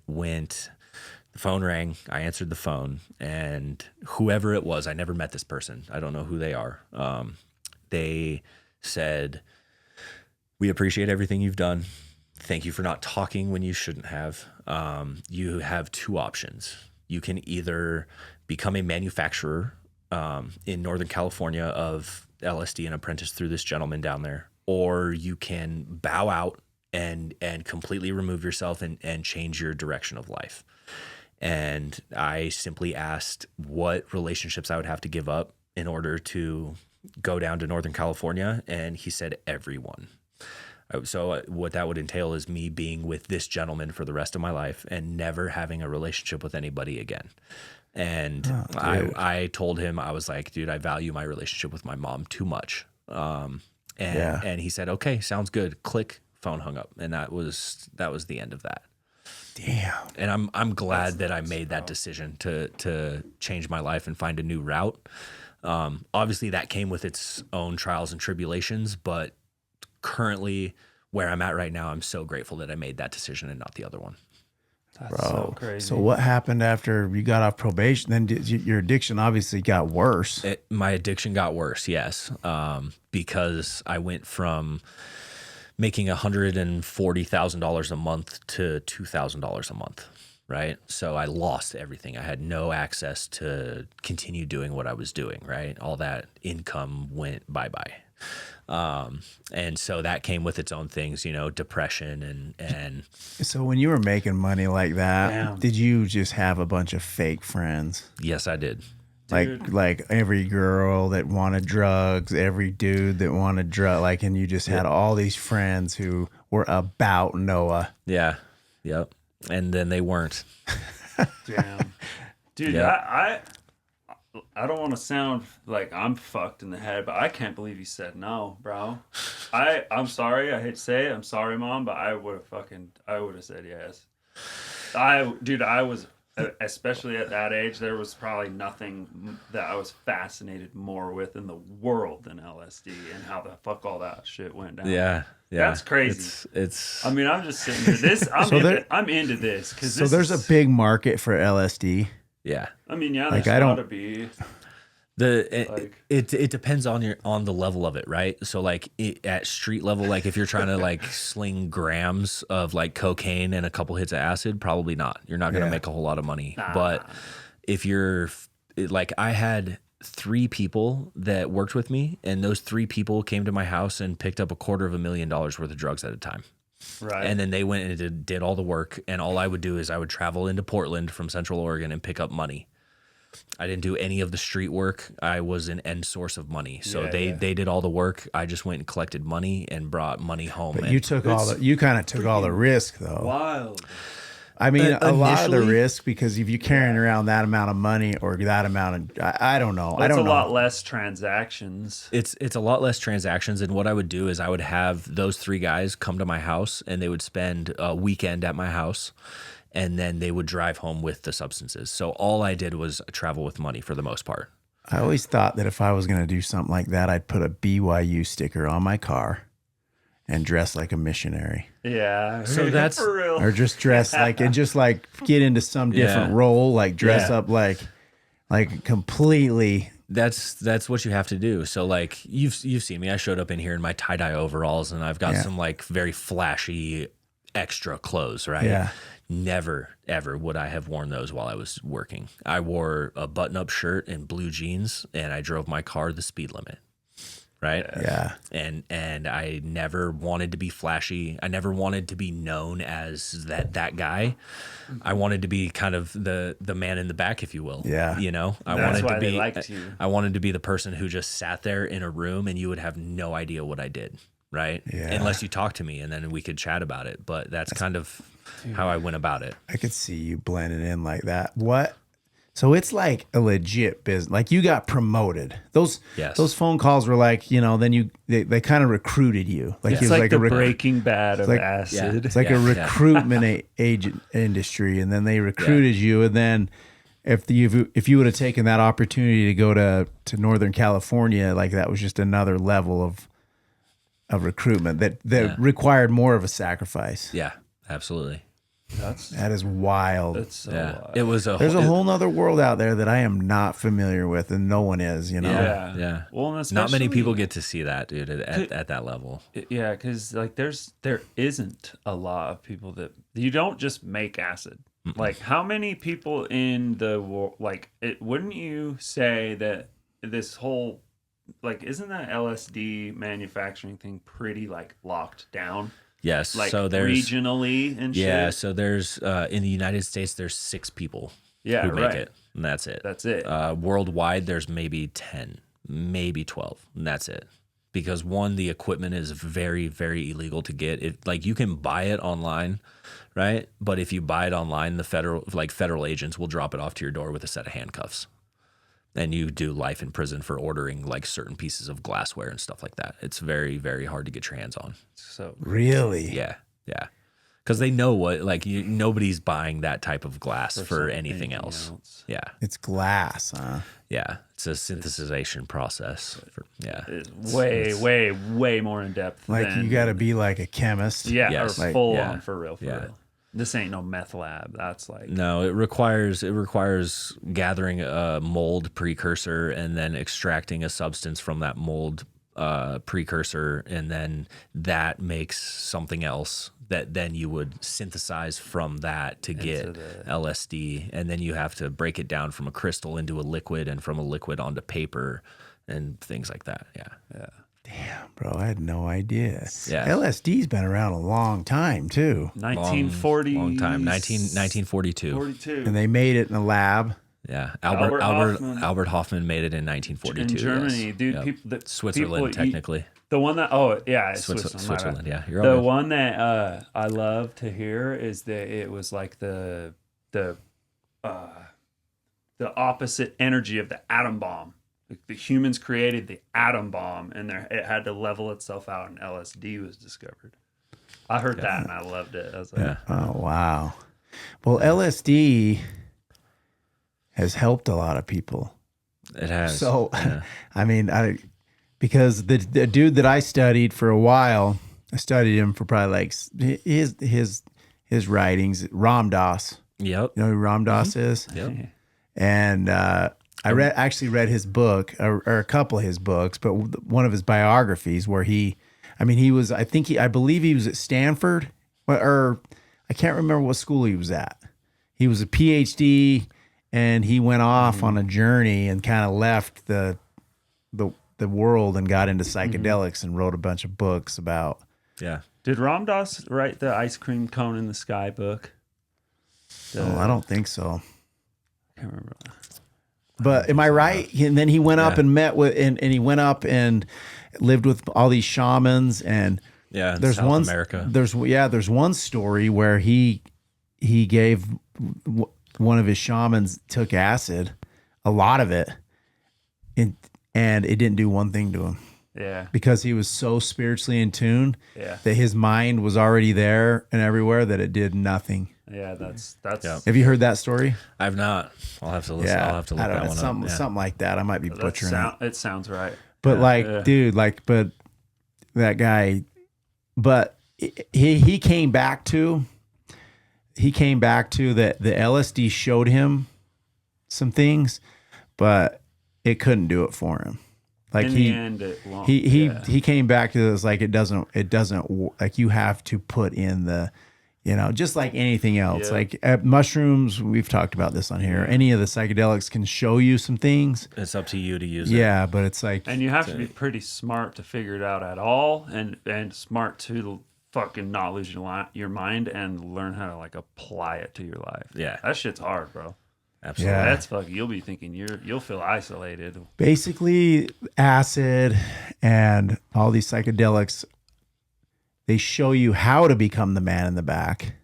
phone rang, I answered the phone, and whoever it was, I never met this person. I don't know who they are. They said, "We appreciate everything you've done. Thank you for not talking when you shouldn't have. You have 2 options. You can either become a manufacturer in Northern California of LSD and apprentice through this gentleman down there, or you can bow out and completely remove yourself and change your direction of life." And I simply asked what relationships I would have to give up in order to go down to Northern California. And he said, everyone. So what that would entail is me being with this gentleman for the rest of my life and never having a relationship with anybody again. And I told him, I was like, dude, I value my relationship with my mom too much. And he said, okay, sounds good. Click, phone hung up. And that was the end of that. Damn. And I'm glad that I made that decision to change my life and find a new route. Obviously that came with its own trials and tribulations, but currently where I'm at right now, I'm so grateful that I made that decision and not the other one. That's so crazy. So what happened after you got off probation? Then your addiction obviously got worse. My addiction got worse, yes, because I went from making $140,000 a month to $2,000 a month, right? So I lost everything. I had no access to continue doing what I was doing, right? All that income went bye-bye. And so that came with its own things, depression and. So when you were making money like that, Damn. did you just have a bunch of fake friends? Yes, I did. Like every girl that wanted drugs, every dude that wanted drug, and you just had all these friends who were about Noah. Yeah. Yep. And then they weren't. Damn. Dude, Yeah. I don't want to sound like I'm fucked in the head, but I can't believe you said no, bro. I'm sorry. I hate to say it. I'm sorry, Mom, but I would have said yes. I was, especially at that age, there was probably nothing that I was fascinated more with in the world than LSD and how the fuck all that shit went down. Yeah. That's crazy. It's. I mean, I'm just sitting here. I'm into this because So there's a big market for LSD. Yeah. I mean, yeah, Like, there's I don't- gotta be. It depends on the level of it, right? So like at street level, like if you're trying to like sling grams of like cocaine and a couple hits of acid, probably not. You're not going to make a whole lot of money. But if you're like, I had 3 people that worked with me, and those 3 people came to my house and picked up $250,000 worth of drugs at a time. Right. And then they went and did all the work. And all I would do is I would travel into Portland from Central Oregon and pick up money. I didn't do any of the street work. I was an end source of money. So they did all the work. I just went and collected money and brought money home. But and you kind of took all the risk though. Wild. I mean, a lot of the Initially- risk, because if you're carrying around that amount of money or that amount of, I don't know. I It's don't a know. lot less transactions. It's a lot less transactions. And what I would do is I would have those 3 guys come to my house, and they would spend a weekend at my house, and then they would drive home with the substances. So all I did was travel with money for the most part. I always thought that if I was going to do something like that, I'd put a BYU sticker on my car and dress like a missionary, Yeah. So that's- for real. or just dress like, and just like get into some different Yeah. role, like dress Yeah. up like completely. That's what you have to do. So like you've seen me. I showed up in here in my tie-dye overalls, and I've got some like very flashy extra clothes, right? Yeah. Never ever would I have worn those while I was working. I wore a button-up shirt and blue jeans, and I drove my car the speed limit. Right? Yeah. And I never wanted to be flashy. I never wanted to be known as that guy. I wanted to be kind of the man in the back, if you will. Yeah. I That's wanted why to they be liked you. I wanted to be the person who just sat there in a room and you would have no idea what I did, right? Yeah. Unless you talked to me, and then we could chat about it. But that's kind of how I went about it. I could see you blending in like that. What? So it's like a legit business. Like you got promoted. Those phone calls were like, then they kind of recruited you. Like It's it was like the a Breaking Bad of like- acid. It's like a recruitment agent industry, and then they recruited you, and then if you would have taken that opportunity to go to Northern California, like that was just another level of recruitment that required more of a sacrifice. Yeah, absolutely. That is wild. That's so Yeah. wild. It was There's a whole nother world out there that I am not familiar with, and no one is. Yeah. Yeah. Well, and Not many especially- people get to see that, dude, at that level. Yeah, because like there isn't a lot of people that you don't just make acid. Like how many people in the world? Like wouldn't you say that this whole isn't that LSD manufacturing thing pretty like locked down? Yes. Like so there's regionally and shit. Yeah, so there's in the United States there's 6 people who make it, and that's it. That's it. Worldwide there's maybe 10, maybe 12, and that's it. because one, the equipment is very, very illegal to get. It like you can buy it online, right? But if you buy it online, the federal agents will drop it off to your door with a set of handcuffs. And you do life in prison for ordering like certain pieces of glassware and stuff like that. It's very, very hard to get your hands on. So Really? Yeah. Because they know what, like, nobody's buying that type of glass for anything else. Yeah. It's glass, huh? Yeah. It's a synthesization process. It's way more in depth. Like you got to be like a chemist. Yeah, Yes. or Like, full yeah. on for real. Yeah. This ain't no meth lab. That's like No, it requires gathering a mold precursor and then extracting a substance from that mold precursor, and then that makes something else that then you would synthesize from that to get LSD, and then you have to break it down from a crystal into a liquid, and from a liquid onto paper and things like that. Yeah. Damn, bro, I had no idea. Yeah. LSD's been around a long time too, 1940, long time, 1942. 42. and they made it in a lab. Yeah, Albert Hoffman. Albert Hoffman made it in 1942 in Germany, yes. dude. Yep. People, Switzerland, technically. The one that it's Switzerland. Switzerland, yeah. You're The all right. one that I love to hear is that it was like the opposite energy of the atom bomb. Like the humans created the atom bomb, and it had to level itself out, and LSD was discovered. I heard that, and I loved it. I was like, Yeah. Oh wow. Well, LSD has helped a lot of people. It has. So, yeah. I mean, because the dude that I studied for a while, I studied him for probably like his writings. Ram Dass, Yep. you know who Ram Dass is? Yep. And I read his book or a couple of his books, but one of his biographies where I believe he was at Stanford, or I can't remember what school he was at. He was a PhD, and he went off on a journey and kind of left the world and got into psychedelics and wrote a bunch of books about. Yeah. Did Ram Dass write the ice cream cone in the sky book? I don't think so. I can't remember. But am I right? And then he went up and met with, and he went up and lived with all these shamans. And Yeah. in there's South America. There's one story where he gave one of his shamans took acid, a lot of it, and it didn't do one thing to him. Yeah. Because he was so spiritually in tune Yeah. that his mind was already there and everywhere that it did nothing. Yeah, that's Yeah. Have you heard that story? I've not. I'll have to listen. Yeah, I'll have to look I don't that know, one up. Yeah. something like that. I might be butchering it. it sounds right. But Yeah. dude, but that guy, but he came back to that the LSD showed him some things, but it couldn't do it for him. Like in the end, it won't. he came back to this, like it doesn't like you have to put in the, just like anything else, Yeah. like mushrooms, we've talked about this on here. Any of the psychedelics can show you some things. It's up to you to use it. Yeah, but it's like, And you have to be pretty smart to figure it out at all, and smart to fucking not lose your mind and learn how to like apply it to your life. Yeah. That shit's hard, bro. Absolutely. Yeah. That's fucking. You'll be thinking you'll feel isolated. basically acid and all these psychedelics, they show you how to become the man in the back,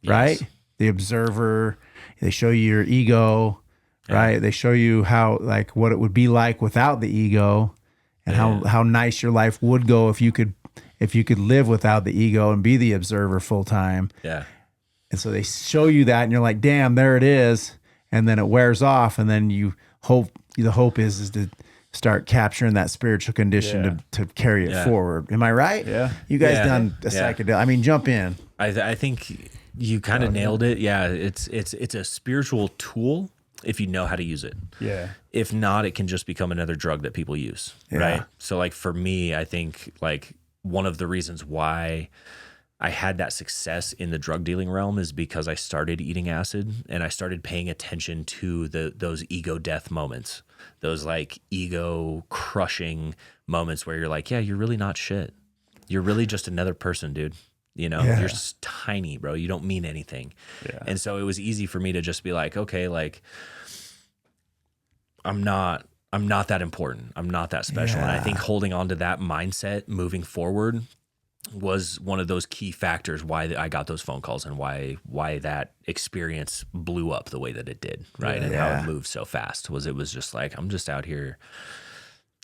right? Yes. The observer. They show you your ego, right? They show you how, like, what it would be like without the ego, and how nice your life would go if you could live without the ego and be the observer full time. Yeah. And so they show you that, and you're like, damn, there it is. And then it wears off, and then the hope is to start capturing that spiritual condition to carry it forward. Am I right? Yeah. You guys Yeah. done a psychedelic. I mean, jump in. I think you kind of nailed it. Yeah. It's a spiritual tool if you know how to use it. Yeah. If not, it can just become another drug that people use. Yeah. Right. So like for me, I think like one of the reasons why I had that success in the drug dealing realm is because I started eating acid and I started paying attention to those ego death moments, those like ego crushing moments where you're like, yeah, you're really not shit. You're really just another person, dude. You're just tiny, bro. You don't mean anything. Yeah. And so it was easy for me to just be like, okay, like I'm not I'm not that important. I'm not that special. And I think holding on to that mindset moving forward was one of those key factors why I got those phone calls and why that experience blew up the way that it did, right? And how it moved so fast it was just like, I'm just out here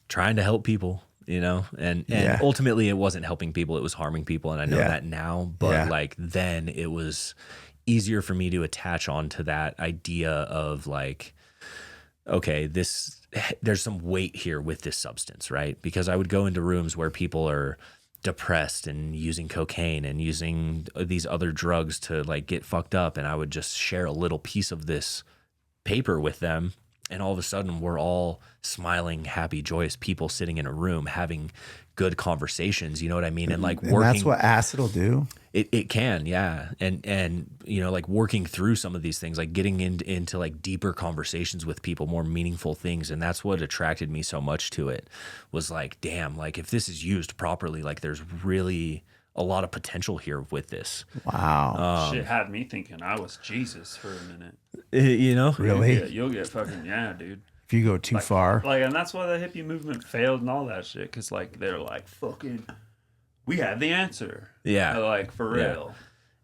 trying to help people, you know? And ultimately it wasn't helping people, it was harming people. And I know that now, but like then it was easier for me to attach on to that idea of like, okay, there's some weight here with this substance, right? Because I would go into rooms where people are depressed and using cocaine and using these other drugs to like get fucked up, and I would just share a little piece of this paper with them, and all of a sudden we're all smiling, happy, joyous people sitting in a room having good conversations, you know what I mean? And like working. And that's what acid will do. It can, yeah. And you know, like working through some of these things, like getting into like deeper conversations with people, more meaningful things. And that's what attracted me so much to it, was like, damn, like if this is used properly, like there's really a lot of potential here with this. Wow. Shit had me thinking I was Jesus for a minute. You know? Really? You'll get fucking, dude. If you go too far. Like, and that's why the hippie movement failed and all that shit. Because, like, they're like, fucking, we have the answer. Yeah. They're like, for real.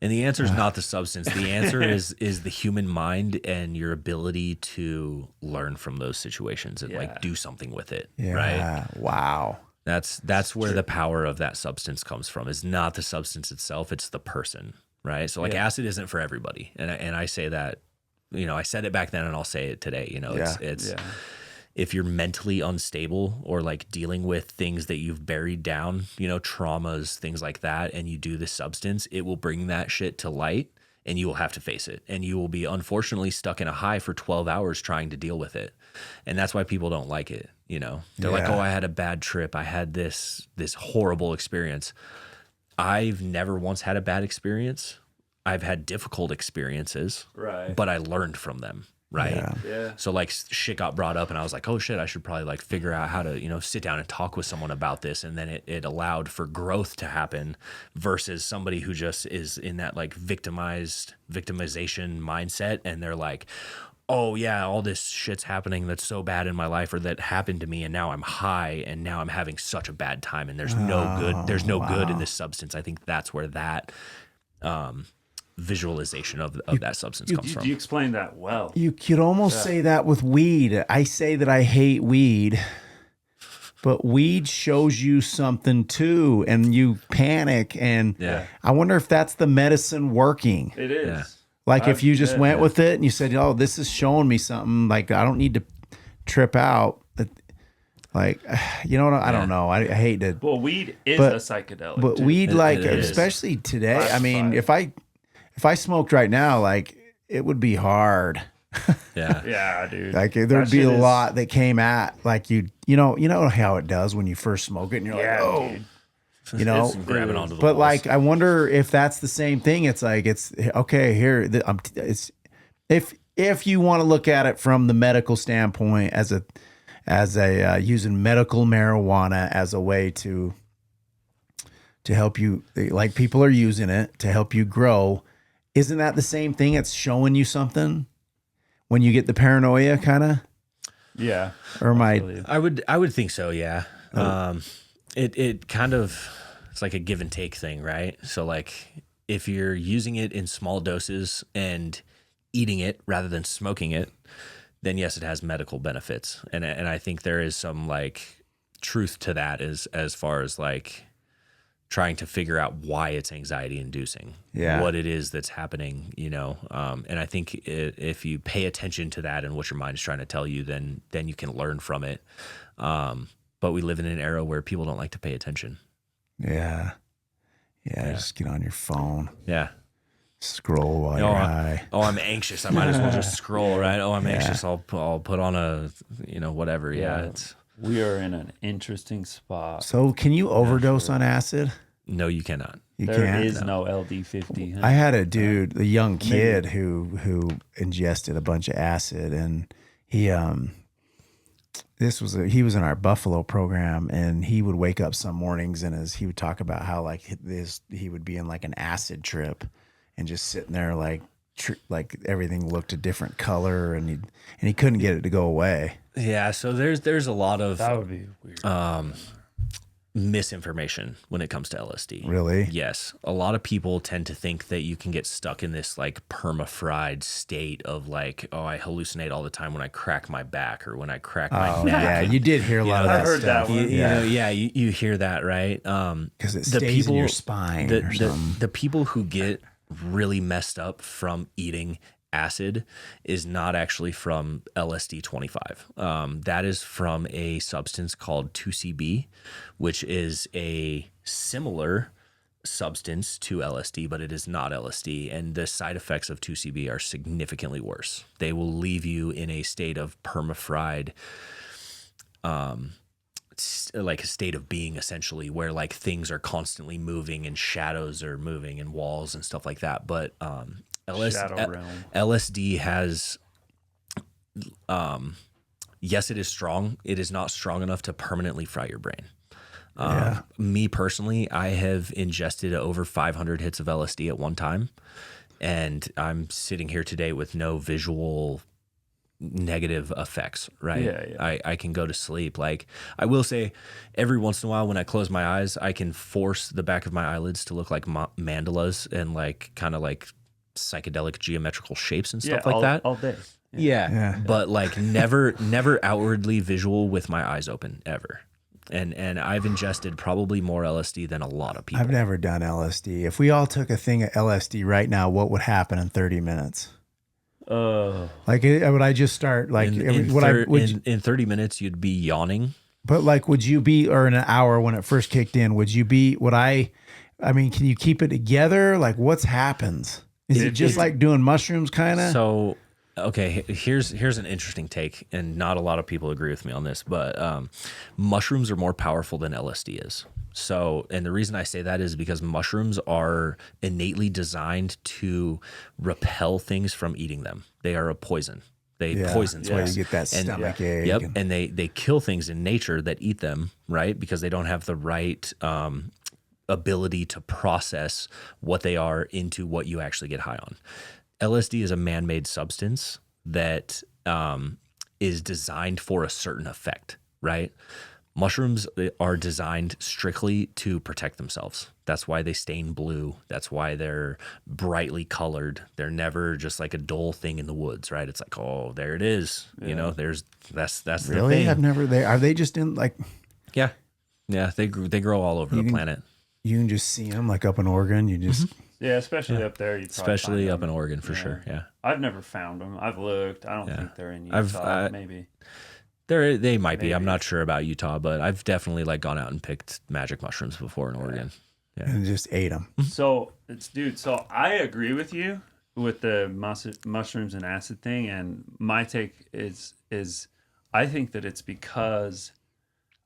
And the answer is not the substance. The answer is the human mind and your ability to learn from those situations and like do something with it. Yeah. Right. Wow. That's where the power of that substance comes from. It's not the substance itself, it's the person. Right. So like acid isn't for everybody. And I say that, you know, I said it back then and I'll say it today. You know, it's if you're mentally unstable or like dealing with things that you've buried down, you know, traumas, things like that, and you do this substance, it will bring that shit to light and you will have to face it. And you will be unfortunately stuck in a high for 12 hours trying to deal with it. And that's why people don't like it. You know, they're like, oh, I had a bad trip. I had this horrible experience. I've never once had a bad experience. I've had difficult experiences, right? But I learned from them, right? Yeah. So like shit got brought up and I was like, oh shit, I should probably like figure out how to, you know, sit down and talk with someone about this. And then it allowed for growth to happen versus somebody who just is in that like victimization mindset. And they're like, oh yeah, all this shit's happening that's so bad in my life or that happened to me. And now I'm high and now I'm having such a bad time and there's no good in this substance. I think that's where that, visualization of that substance comes from. You explained that well. You could almost say that with weed. I say that I hate weed, but weed shows you something too, and you panic. And I wonder if that's the medicine working. It is. Yeah. Like if you just went with it and you said, oh, this is showing me something, like I don't need to trip out. Like, you know what? I don't know. I hate to. Well, weed is a psychedelic. But too. weed, like, it especially today, I mean, if I smoked right now, like, it would be hard. Yeah, dude. Like, there'd be a lot that came at, like, you know how it does when you first smoke it and you're like, oh, dude. You know, grabbing onto the but walls. like, I wonder if that's the same thing. It's like, it's okay here. It's if you want to look at it from the medical standpoint as a using medical marijuana as a way to help you, like people are using it to help you grow. Isn't that the same thing? It's showing you something when you get the paranoia kind of. Yeah. Or I would think so. Yeah. It kind of, it's like a give and take thing, right? So like if you're using it in small doses and eating it rather than smoking it, then yes, it has medical benefits. And I think there is some like truth to that as far as like trying to figure out why it's anxiety inducing, what it is that's happening, you know? And I think if you pay attention to that and what your mind is trying to tell you, then you can learn from it. But we live in an era where people don't like to pay attention. Yeah. Just get on your phone. Yeah. Scroll while you're high. Oh, I'm anxious. I might as well just scroll, right? Oh, I'm anxious. I'll put on a, whatever. Yeah. We are in an interesting spot. So can you overdose on acid? No, you cannot. There is no LD50. I had a dude, a young kid who ingested a bunch of acid, and he he was in our Buffalo program, and he would wake up some mornings and he would talk about how like he would be in like an acid trip and just sitting there like like everything looked a different color, and he couldn't get it to go away. Yeah, so there's a lot of That would be weird. misinformation when it comes to LSD. Really? Yes. A lot of people tend to think that you can get stuck in this like perma-fried state of like, oh, I hallucinate all the time when I crack my back or when I crack my neck. Yeah, you did hear a lot of that I've heard stuff. that one. You hear that, right? Because it stays in your spine or something. The people who get really messed up from eating acid is not actually from LSD 25. That is from a substance called 2CB, which is a similar substance to LSD, but it is not LSD. And the side effects of 2CB are significantly worse. They will leave you in a state of perma-fried, like a state of being, essentially, where like things are constantly moving and shadows are moving and walls and stuff like that. But Shadow realm. LSD has, yes, it is strong. It is not strong enough to permanently fry your brain. Me personally, I have ingested over 500 hits of LSD at one time, and I'm sitting here today with no visual negative effects, right? Yeah. I can go to sleep. Like, I will say every once in a while when I close my eyes, I can force the back of my eyelids to look like mandalas and like kind of like psychedelic geometrical shapes and stuff like that all day. yeah. But like never outwardly visual with my eyes open ever. And I've ingested probably more LSD than a lot of people. I've never done LSD. If we all took a thing of LSD right now, what would happen in 30 minutes? Like, would I just start like in 30 minutes you'd be yawning? But like, would you be, or in an hour when it first kicked in, I mean, can you keep it together? Like, what's happens? Is it just like doing mushrooms kind of? So, okay, here's an interesting take, and not a lot of people agree with me on this, but mushrooms are more powerful than LSD is. So, and the reason I say that is because mushrooms are innately designed to repel things from eating them. They are a poison. They poison things. You get that stomach ache. Yep, and they kill things in nature that eat them, right? Because they don't have the right ability to process what they are into what you actually get high on. LSD is a man-made substance that is designed for a certain effect, right? Mushrooms are designed strictly to protect themselves. That's why they stain blue. That's why they're brightly colored. They're never just like a dull thing in the woods, right? It's like, oh, there it is. Yeah. You know, that's really? the thing. Are they just in like? Yeah. They grow all over the planet. You can just see them like up in Oregon. You just Yeah, especially up there. Especially up in Oregon for sure. Yeah. I've never found them. I've looked. I don't think they're in Utah. Maybe. They might be. I'm not sure about Utah, but I've definitely like gone out and picked magic mushrooms before in Oregon. Yeah. And just ate them. So I agree with you with the mushrooms and acid thing, and my take is I think that it's because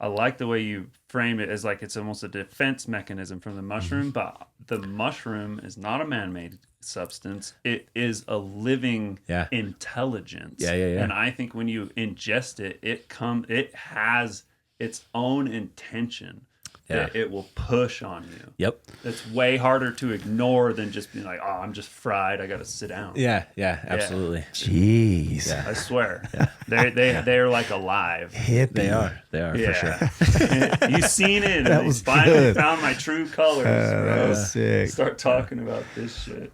I like the way you frame it as like it's almost a defense mechanism from the mushroom, but the mushroom is not a man-made substance. It is a living intelligence. Yeah. And I think when you ingest it, it has its own intention that it will push on you. Yep. It's way harder to ignore than just being like, oh, I'm just fried. I got to sit down. Yeah, absolutely. Jeez. I swear. They're like alive. Hippie. They are for sure. You seen it. That And was finally good. found my true colors. That was sick. Start talking about this shit.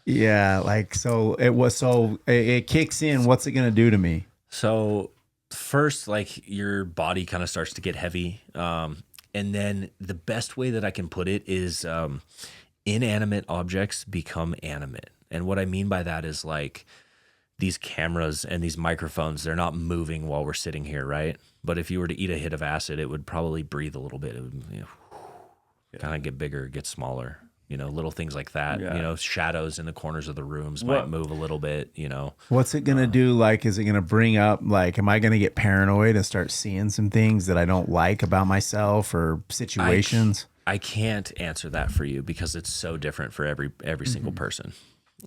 Yeah, like it kicks in. What's it gonna do to me? So first, like your body kind of starts to get heavy. And then the best way that I can put it is inanimate objects become animate. And what I mean by that is like these cameras and these microphones, they're not moving while we're sitting here, right? But if you were to eat a hit of acid, it would probably breathe a little bit. It would kind of get bigger, get smaller. Little things like that. Shadows in the corners of the rooms might move a little bit, What's it going to do? Like, is it going to bring up, like, am I going to get paranoid and start seeing some things that I don't like about myself or situations? I can't answer that for you because it's so different for every single person.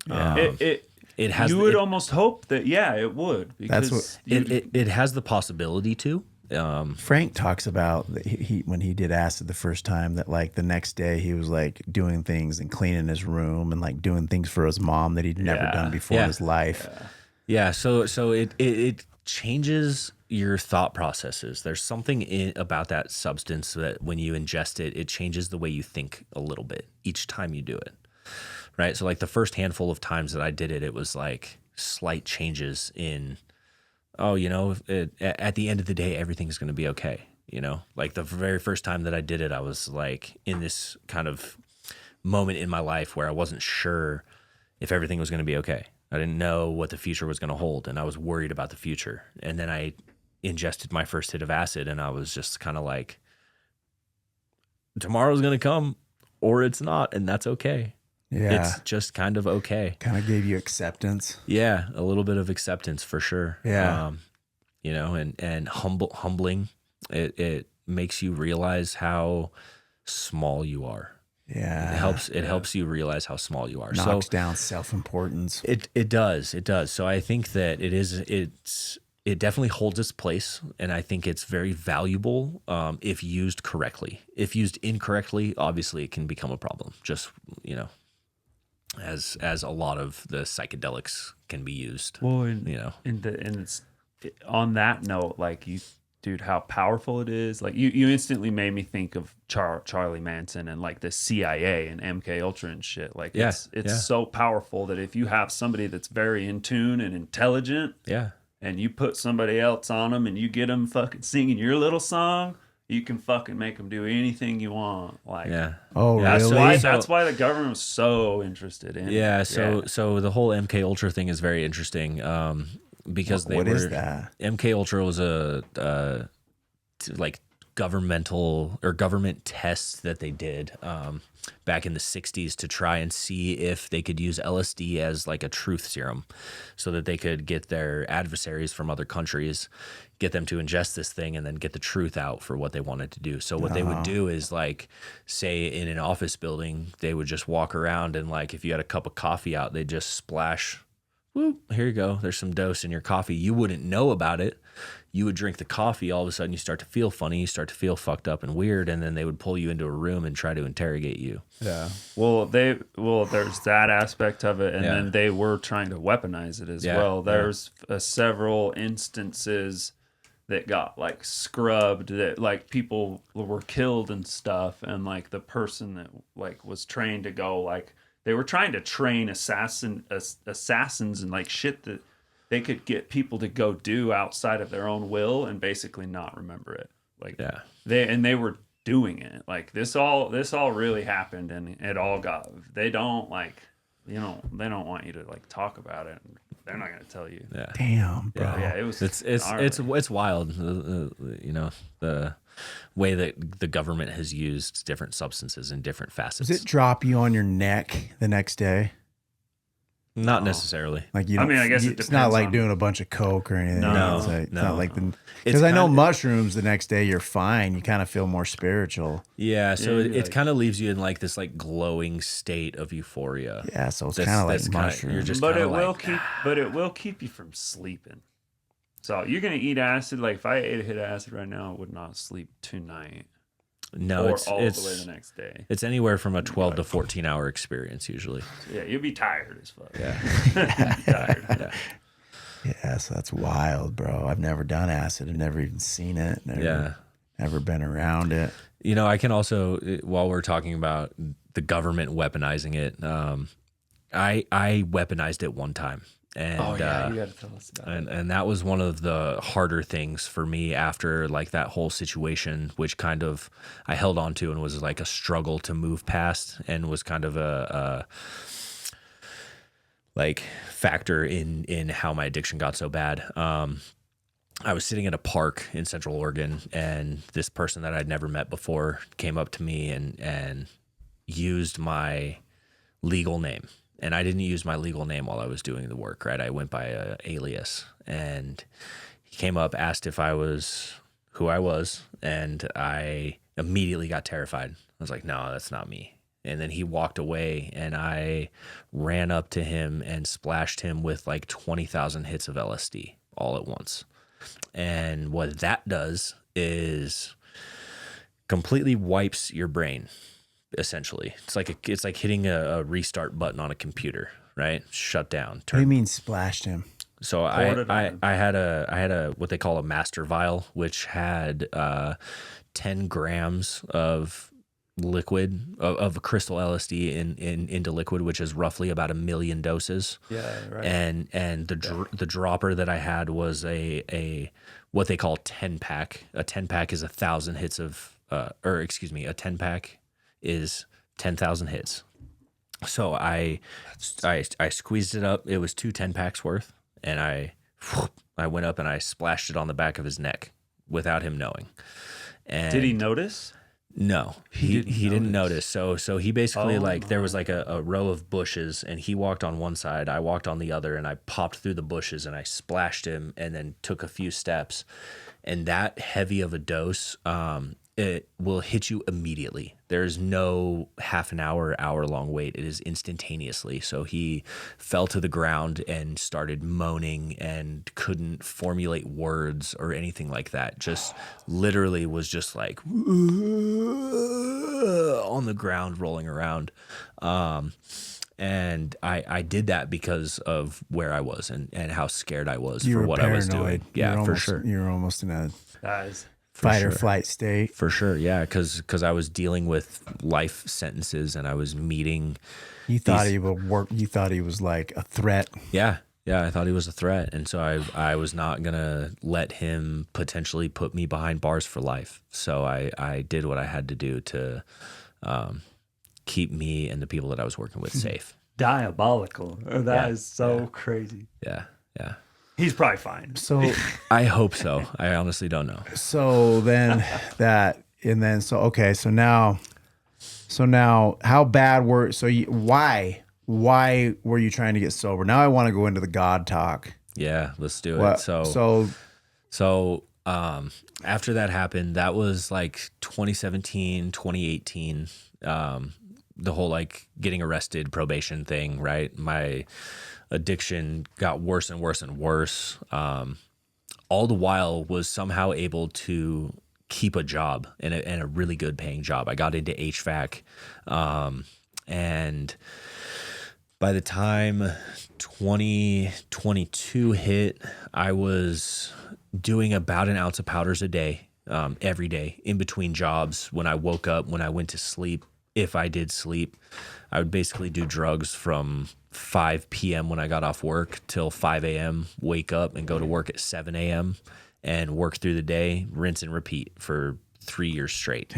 It has. You would almost hope that, it would. Because that's what it has the possibility to. Frank talks about that he when he did acid the first time, that like the next day he was like doing things and cleaning his room and like doing things for his mom that he'd never done before in his life. Yeah. So it changes your thought processes. There's something about that substance that when you ingest it, it changes the way you think a little bit each time you do it. Right. So like the first handful of times that I did it, it was like slight changes in, oh, you know, at the end of the day, everything's going to be okay. You know, like the very first time that I did it, I was like in this kind of moment in my life where I wasn't sure if everything was going to be okay. I didn't know what the future was going to hold, and I was worried about the future. And then I ingested my first hit of acid, and I was just kind of like, tomorrow's going to come or it's not, and that's okay. Yeah. It's just kind of okay. Kind of gave you acceptance. Yeah, a little bit of acceptance for sure. Yeah. You know, and humbling. It makes you realize how small you are. Yeah. It helps you realize how small you are. Knocks down self-importance. It does. So I think that it definitely holds its place, and I think it's very valuable if used correctly. If used incorrectly, obviously it can become a problem. Just, you know, as a lot of the psychedelics can be used. Well, and, you know, and it's on that note, like dude, how powerful it is. Like you instantly made me think of Charlie Manson and like the CIA and MK Ultra and shit. Like it's so powerful that if you have somebody that's very in tune and intelligent, and you put somebody else on them and you get them fucking singing your little song, you can fucking make them do anything you want. Like, oh, that's really? That's why the government was so interested in it. So the whole MK Ultra thing is very interesting. Because what is that? MK Ultra was a like governmental or government tests that they did back in the 60s to try and see if they could use LSD as like a truth serum, so that they could get their adversaries from other countries, get them to ingest this thing and then get the truth out for what they wanted to do. So what they would do is, like, say in an office building, they would just walk around and, like, if you had a cup of coffee out, they'd just splash, whoop, here you go. There's some dose in your coffee. You wouldn't know about it. You would drink the coffee. All of a sudden you start to feel funny. You start to feel fucked up and weird. And then they would pull you into a room and try to interrogate you. Yeah. Well, there's that aspect of it. And then they were trying to weaponize it as well. There's several instances that got like scrubbed, that like people were killed and stuff. And like the person that like was trained to go, like, they were trying to train assassins and like shit that they could get people to go do outside of their own will and basically not remember it. Like they were doing it. Like this all really happened, and it all got, they don't like, you know, they don't want you to like talk about it. They're not going to tell you. Yeah. Damn, bro. Yeah, it was. It's wild. You know, the way that the government has used different substances in different facets. Does it drop you on your neck the next day? Not necessarily. Like, you don't, I guess it depends. It's not like doing a bunch of coke or anything. No, it's no. not like because I know mushrooms the next day you're fine. You kind of feel more spiritual. Yeah, so it kind of leaves you in like this like glowing state of euphoria. Yeah, so it's kind of like mushrooms. You're just but it will keep you from sleeping. So you're gonna eat acid. Like if I ate a hit of acid right now, I would not sleep tonight. No, or it's all the way the next day. It's anywhere from a 12 to 14 hour experience usually. Yeah, you'll be tired as fuck. Yeah. Tired. Yeah, so that's wild, bro. I've never done acid. I've never even seen it. Never been around it. You know, I can also, while we're talking about the government weaponizing it, I weaponized it one time. And, you got to tell us about it. And that was one of the harder things for me after like that whole situation, which kind of I held on to and was like a struggle to move past, and was kind of a like factor in how my addiction got so bad. I was sitting at a park in Central Oregon, and this person that I'd never met before came up to me and used my legal name. And I didn't use my legal name while I was doing the work, right? I went by an alias. And he came up, asked if I was who I was, and I immediately got terrified. I was like, no, that's not me. And then he walked away, and I ran up to him and splashed him with like 20,000 hits of LSD all at once. And what that does is completely wipes your brain. Essentially, it's like hitting a restart button on a computer, right? Shut down. What do you mean splashed him? So I had a what they call a master vial, which had 10 grams of liquid of crystal LSD into liquid, which is roughly about 1 million doses. Yeah, right. And the dropper that I had was a what they call 10-pack. A 10-pack is 1,000 hits of a 10-pack is 10,000 hits. So I squeezed it up. It was 2 10-packs worth, and I went up and I splashed it on the back of his neck without him knowing. And did he notice? No, he didn't notice. So he basically there was like a row of bushes, and he walked on one side, I walked on the other, and I popped through the bushes and I splashed him and then took a few steps. And that heavy of a dose, it will hit you immediately. There's no half an hour long wait. It is instantaneously. So he fell to the ground and started moaning and couldn't formulate words or anything like that. Just literally was just like on the ground rolling around. And I did that because of where I was and how scared I was for what I was doing. Yeah, for sure. You were almost in a Guys, fight or flight state. For sure, yeah, because I was dealing with life sentences and I was meeting. You thought he would work. You thought he was like a threat. Yeah, I thought he was a threat, and so I was not gonna let him potentially put me behind bars for life. So I did what I had to do to keep me and the people that I was working with safe. diabolical. That is so crazy. Yeah. He's probably fine. So I hope so. I honestly don't know. so then so now how bad were why were you trying to get sober? Now I want to go into the God talk. Yeah, let's do it. So after that happened, that was like 2017, 2018, the whole like getting arrested probation thing, right? My addiction got worse and worse and worse. All the while was somehow able to keep a job and a really good paying job. I got into HVAC. And by the time 2022 hit, I was doing about 1 ounce of powders a day, every day in between jobs. When I woke up, when I went to sleep, if I did sleep, I would basically do drugs from 5 p.m. when I got off work till 5 a.m., wake up and go to work at 7 a.m. and work through the day, rinse and repeat for 3 years straight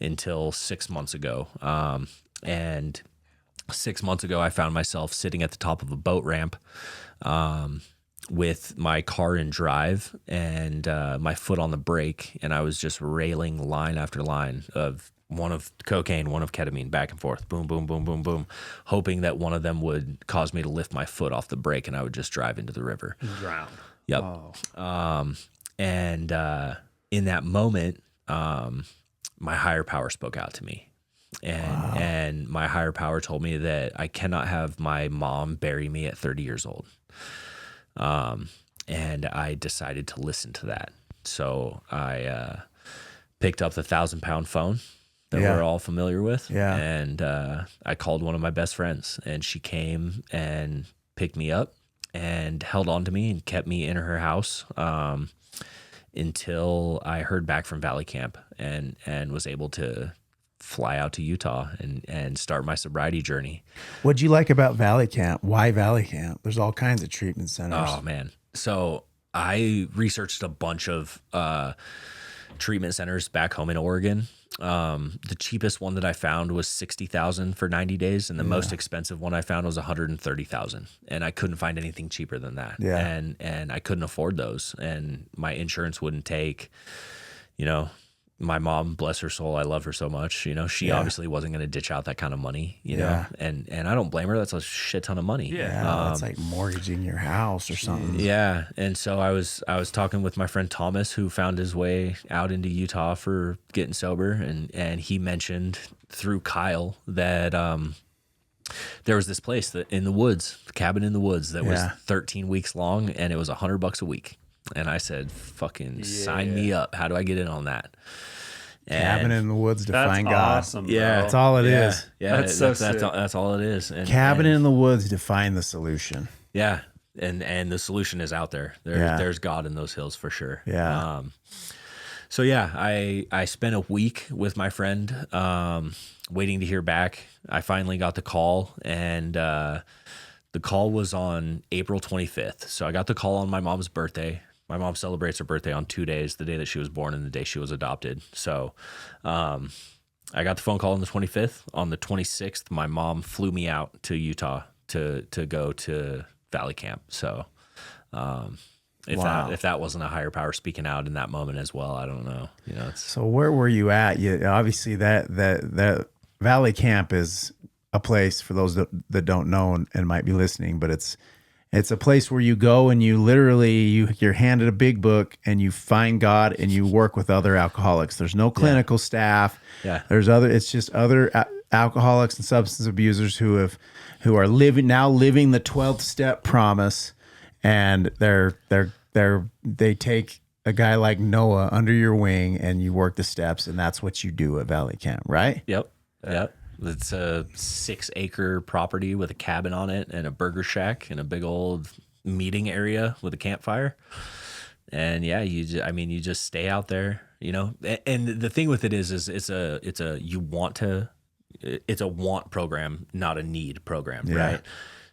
until 6 months ago. And 6 months ago, I found myself sitting at the top of a boat ramp with my car in drive and my foot on the brake, and I was just railing line after line of one of cocaine, one of ketamine, back and forth, boom, boom, boom, boom, boom, hoping that one of them would cause me to lift my foot off the brake and I would just drive into the river. Drown. Yep. Oh. And in that moment, my higher power spoke out to me. And my higher power told me that I cannot have my mom bury me at 30 years old. And I decided to listen to that. So I picked up the 1,000-pound phone that we're all familiar with. Yeah. And I called one of my best friends, and she came and picked me up and held on to me and kept me in her house until I heard back from Valley Camp and was able to fly out to Utah and start my sobriety journey. What'd you like about Valley Camp? Why Valley Camp? There's all kinds of treatment centers. Oh, man. So I researched a bunch of treatment centers back home in Oregon. The cheapest one that I found was $60,000 for 90 days, and the most expensive one I found was $130,000, and I couldn't find anything cheaper than that. Yeah. And I couldn't afford those, and my insurance wouldn't take, my mom, bless her soul, I love her so much. She obviously wasn't going to ditch out that kind of money, know, and I don't blame her. That's a shit ton of money. Yeah. It's like mortgaging your house or something. Yeah. And so I was talking with my friend Thomas, who found his way out into Utah for getting sober. And he mentioned through Kyle that, there was this place that in the woods, the cabin in the woods that was 13 weeks long, and it was $100 a week. And I said, fucking sign me up. How do I get in on that? Cabin in the woods to find God. Awesome, Yeah, bro. That's all it is. Yeah, That's so sick. that's all it is. And, Cabin in the woods to find the solution. Yeah, and the solution is out there. There's God in those hills for sure. Yeah. So yeah, I spent a week with my friend, waiting to hear back. I finally got the call, and the call was on April 25th. So I got the call on my mom's birthday. My mom celebrates her birthday on 2 days, the day that she was born and the day she was adopted. So I got the phone call on the 25th. On the 26th, my mom flew me out to Utah to go to Valley Camp. So if that wasn't a higher power speaking out in that moment as well, I don't know. You know, So where were you at? You obviously that Valley Camp is a place for those that don't know and might be listening, but it's a place where you go and you literally you're handed a big book and you find God and you work with other alcoholics. There's no clinical staff. Yeah. It's just other alcoholics and substance abusers who are living the 12th step promise, and they take a guy like Noah under your wing and you work the steps, and that's what you do at Valley Camp, right? Yep. It's a 6-acre property with a cabin on it and a burger shack and a big old meeting area with a campfire. And yeah, you just stay out there, you know. And the thing with it is it's a want program, not a need program, right?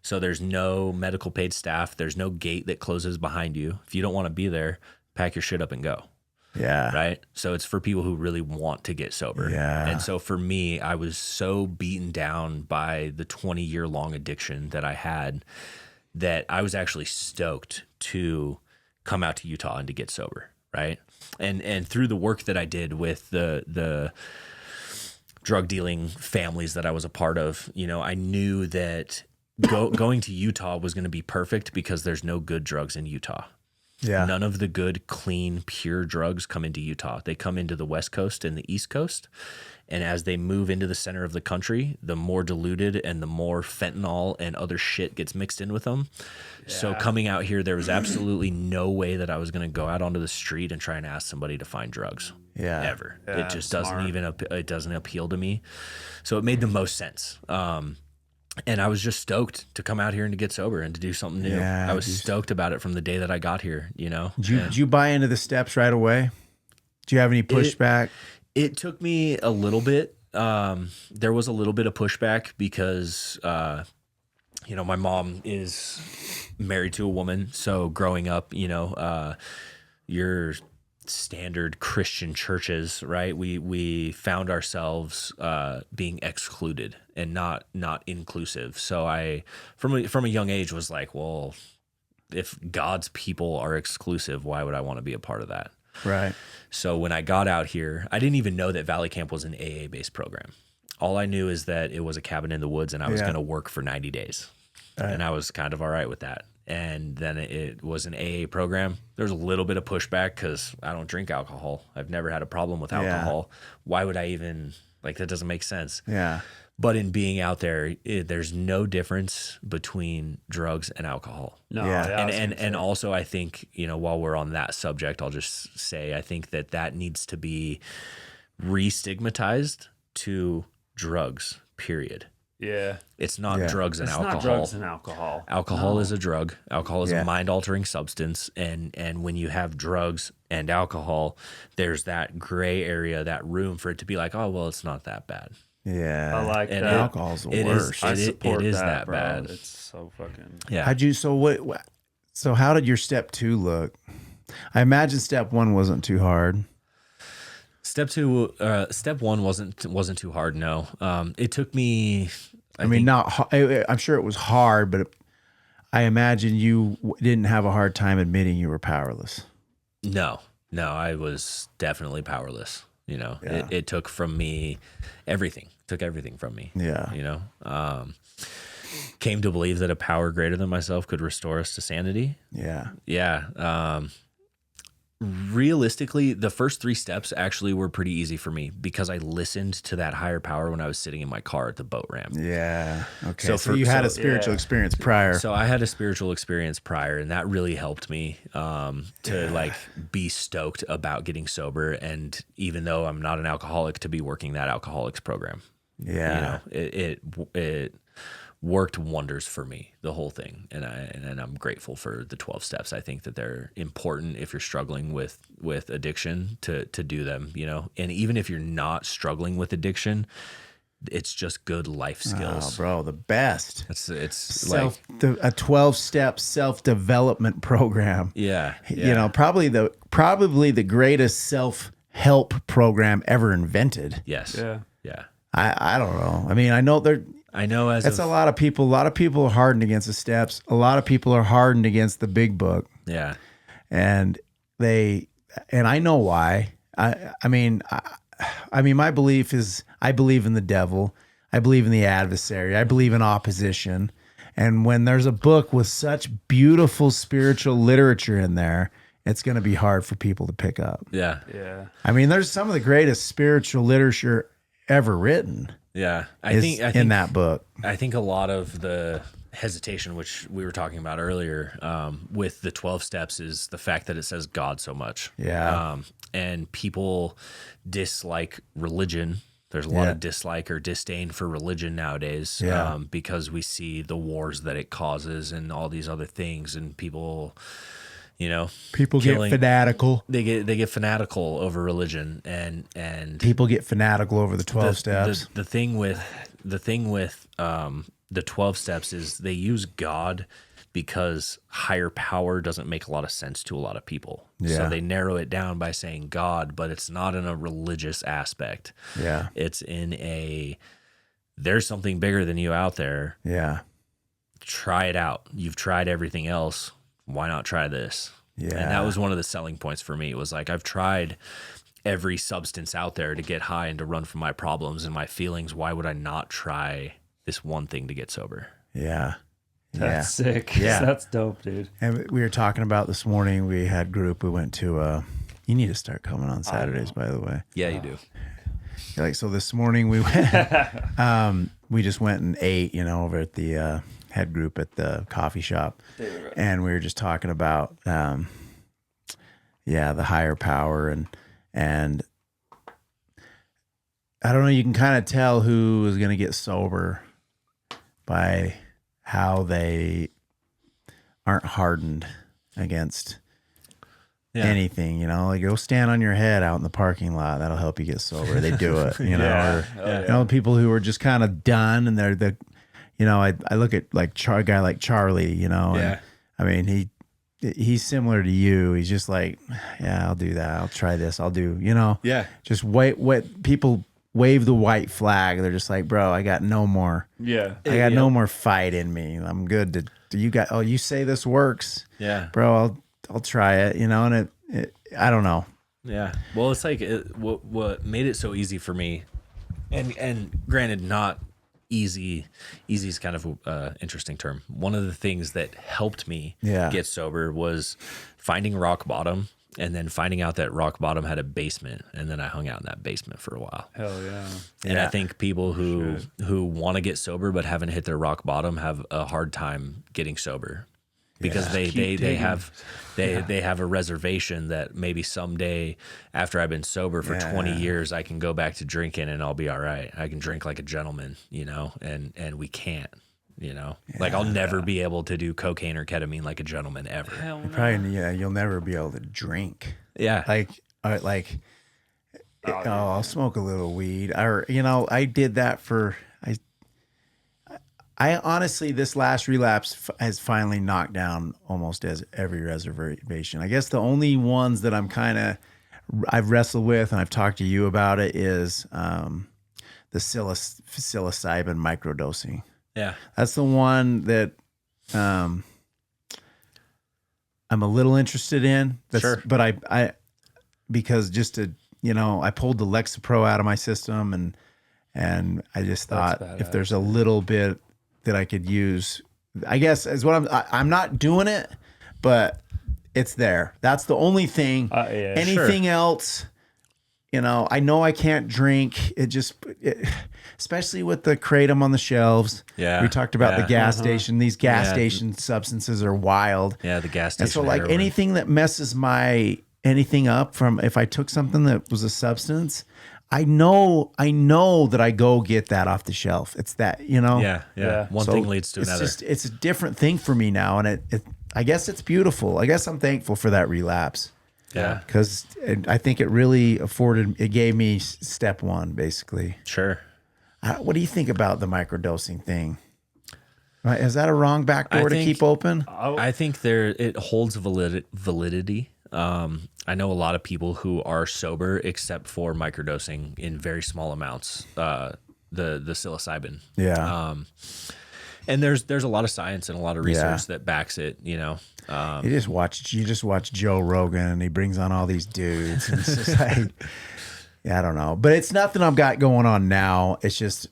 So there's no medical paid staff. There's no gate that closes behind you. If you don't want to be there, pack your shit up and go. Yeah. Right. So it's for people who really want to get sober. Yeah. And so for me, I was so beaten down by the 20-year-long addiction that I had that I was actually stoked to come out to Utah and to get sober. Right. And through the work that I did with the drug dealing families that I was a part of, you know, I knew that going to Utah was going to be perfect because there's no good drugs in Utah. Yeah. None of the good, clean, pure drugs come into Utah. They come into the West Coast and the East Coast. And as they move into the center of the country, the more diluted and the more fentanyl and other shit gets mixed in with them. Yeah. So coming out here, there was absolutely no way that I was going to go out onto the street and try and ask somebody to find drugs. Yeah. Ever. Yeah, it just doesn't appeal to me. So it made the most sense. And I was just stoked to come out here and to get sober and to do something new. Yeah, I was stoked about it from the day that I got here, you know. Did you buy into the steps right away? Do you have any pushback? It took me a little bit. There was a little bit of pushback because, you know, my mom is married to a woman. So growing up, you know, your standard Christian churches, right? We found ourselves being excluded and not inclusive. So I, from a young age, was like, well, if God's people are exclusive, why would I want to be a part of that? Right. So when I got out here, I didn't even know that Valley Camp was an AA based program. All I knew is that it was a cabin in the woods and I was going to work for 90 days. Right. And I was kind of all right with that. And then it was an AA program. There's a little bit of pushback because I don't drink alcohol. I've never had a problem with alcohol. Why would I even, like, that doesn't make sense. Yeah. But in being out there, there's no difference between drugs and alcohol. No, Yeah. And also I think, you know, while we're on that subject, I'll just say I think that needs to be re-stigmatized to drugs, period. Yeah. It's not drugs and alcohol. It's not drugs and alcohol. Alcohol is a drug. Alcohol is a mind-altering substance. And when you have drugs and alcohol, there's that gray area, that room for it to be like, oh, well, it's not that bad. Yeah. I like that. Alcohol's the worst. I support it is that, bro. bad. It's so fucking... Yeah. So how did your step 2 look? I imagine step 1 wasn't too hard. Step 1 wasn't too hard. No. It took me, I'm sure it was hard, but I imagine you didn't have a hard time admitting you were powerless. No, I was definitely powerless. You know, it took from me everything. Took everything from me. Yeah. You know, came to believe that a power greater than myself could restore us to sanity. Yeah. Yeah. realistically, the first 3 steps actually were pretty easy for me because I listened to that higher power when I was sitting in my car at the boat ramp. Yeah. Okay. So You had a spiritual experience prior. So I had a spiritual experience prior, and that really helped me to like be stoked about getting sober. And even though I'm not an alcoholic, to be working that alcoholics program. Yeah. It worked wonders for me, the whole thing. And I'm grateful for the 12 steps. I think that they're important if you're struggling with addiction to do them, and even if you're not struggling with addiction, it's just good life skills. Oh, bro, the best. It's a 12-step self-development program. Yeah. Probably the greatest self-help program ever invented. Yes. Yeah. I don't know. I mean, I know that's a lot of people. A lot of people are hardened against the steps. A lot of people are hardened against the big book. Yeah. And I know why. I mean, my belief is I believe in the devil. I believe in the adversary. I believe in opposition. And when there's a book with such beautiful spiritual literature in there, it's going to be hard for people to pick up. Yeah. Yeah. I mean, there's some of the greatest spiritual literature ever written. Yeah. I think in that book. I think a lot of the hesitation, which we were talking about earlier, with the 12 steps is the fact that it says God so much. Yeah. And people dislike religion. There's a lot of dislike or disdain for religion nowadays, because we see the wars that it causes and all these other things, and people, people get fanatical. They get fanatical over religion, and people get fanatical over the 12 steps. The thing with the 12 steps is they use God because higher power doesn't make a lot of sense to a lot of people. Yeah. So they narrow it down by saying God, but it's not in a religious aspect. Yeah. It's there's something bigger than you out there. Yeah. Try it out. You've tried everything else. Why not try this? Yeah. And that was one of the selling points for me. It was like, I've tried every substance out there to get high and to run from my problems and my feelings. Why would I not try this one thing to get sober? Yeah. That's sick. Yeah. That's dope, dude. And we were talking about this morning, we had group, we went to, you need to start coming on Saturdays, by the way. Yeah, you do. So this morning we went, we just went and ate, over at the head group at the coffee shop. And we were just talking about, the higher power and I don't know, you can kind of tell who is going to get sober by how they aren't hardened against anything, like go stand on your head out in the parking lot. That'll help you get sober. They do it, or people who are just kind of done and they're I look at like a guy like Charlie, and I mean, he's similar to you. He's just like, yeah, I'll do that. I'll try this. I'll do, just wait. People wave the white flag. They're just like, bro, I got no more. Yeah. I got no more fight in me. I'm good to do. You say this works. Yeah. Bro, I'll try it, and it I don't know. Yeah. Well, it's like what made it so easy for me, and granted, not easy is kind of an interesting term. One of the things that helped me get sober was finding rock bottom and then finding out that rock bottom had a basement, and then I hung out in that basement for a while. Hell yeah. And I think people who want to get sober but haven't hit their rock bottom have a hard time getting sober because they have a reservation that maybe someday after I've been sober for 20 years I can go back to drinking and I'll be all right. I can drink like a gentleman, and we can't. Like I'll never be able to do cocaine or ketamine like a gentleman ever. Hell no. Probably, you'll never be able to drink. Yeah. I'll smoke a little weed, or I did that for I honestly, this last relapse has finally knocked down almost as every reservation. I guess the only ones that I've wrestled with and I've talked to you about it is the psilocybin microdosing. Yeah. That's the one that I'm a little interested in. Sure. But I because just to, I pulled the Lexapro out of my system and I just thought if there's a little bit that I could use, I guess is what I'm not doing it, but it's there. That's the only thing. Yeah, Anything else, I know I can't drink. Especially with the kratom on the shelves. Yeah. We talked about the gas Uh-huh. station. These gas station substances are wild. Yeah, the gas station. And so like heroin. anything that messes anything up from if I took something that was a substance, I know that I go get that off the shelf. It's that, Yeah. Yeah. One So thing leads to it's another. it's a different thing for me now. And I guess it's beautiful. I guess I'm thankful for that relapse. Yeah. Because I think it gave me step one, basically. Sure. What do you think about the microdosing thing? Right? Is that a wrong backdoor to think- keep open? I think it holds validity. I know a lot of people who are sober except for microdosing in very small amounts. The psilocybin. Yeah. And there's a lot of science and a lot of research that backs it. You just watch Joe Rogan and he brings on all these dudes. And it's just like, yeah, I don't know. But it's nothing I've got going on now. It's just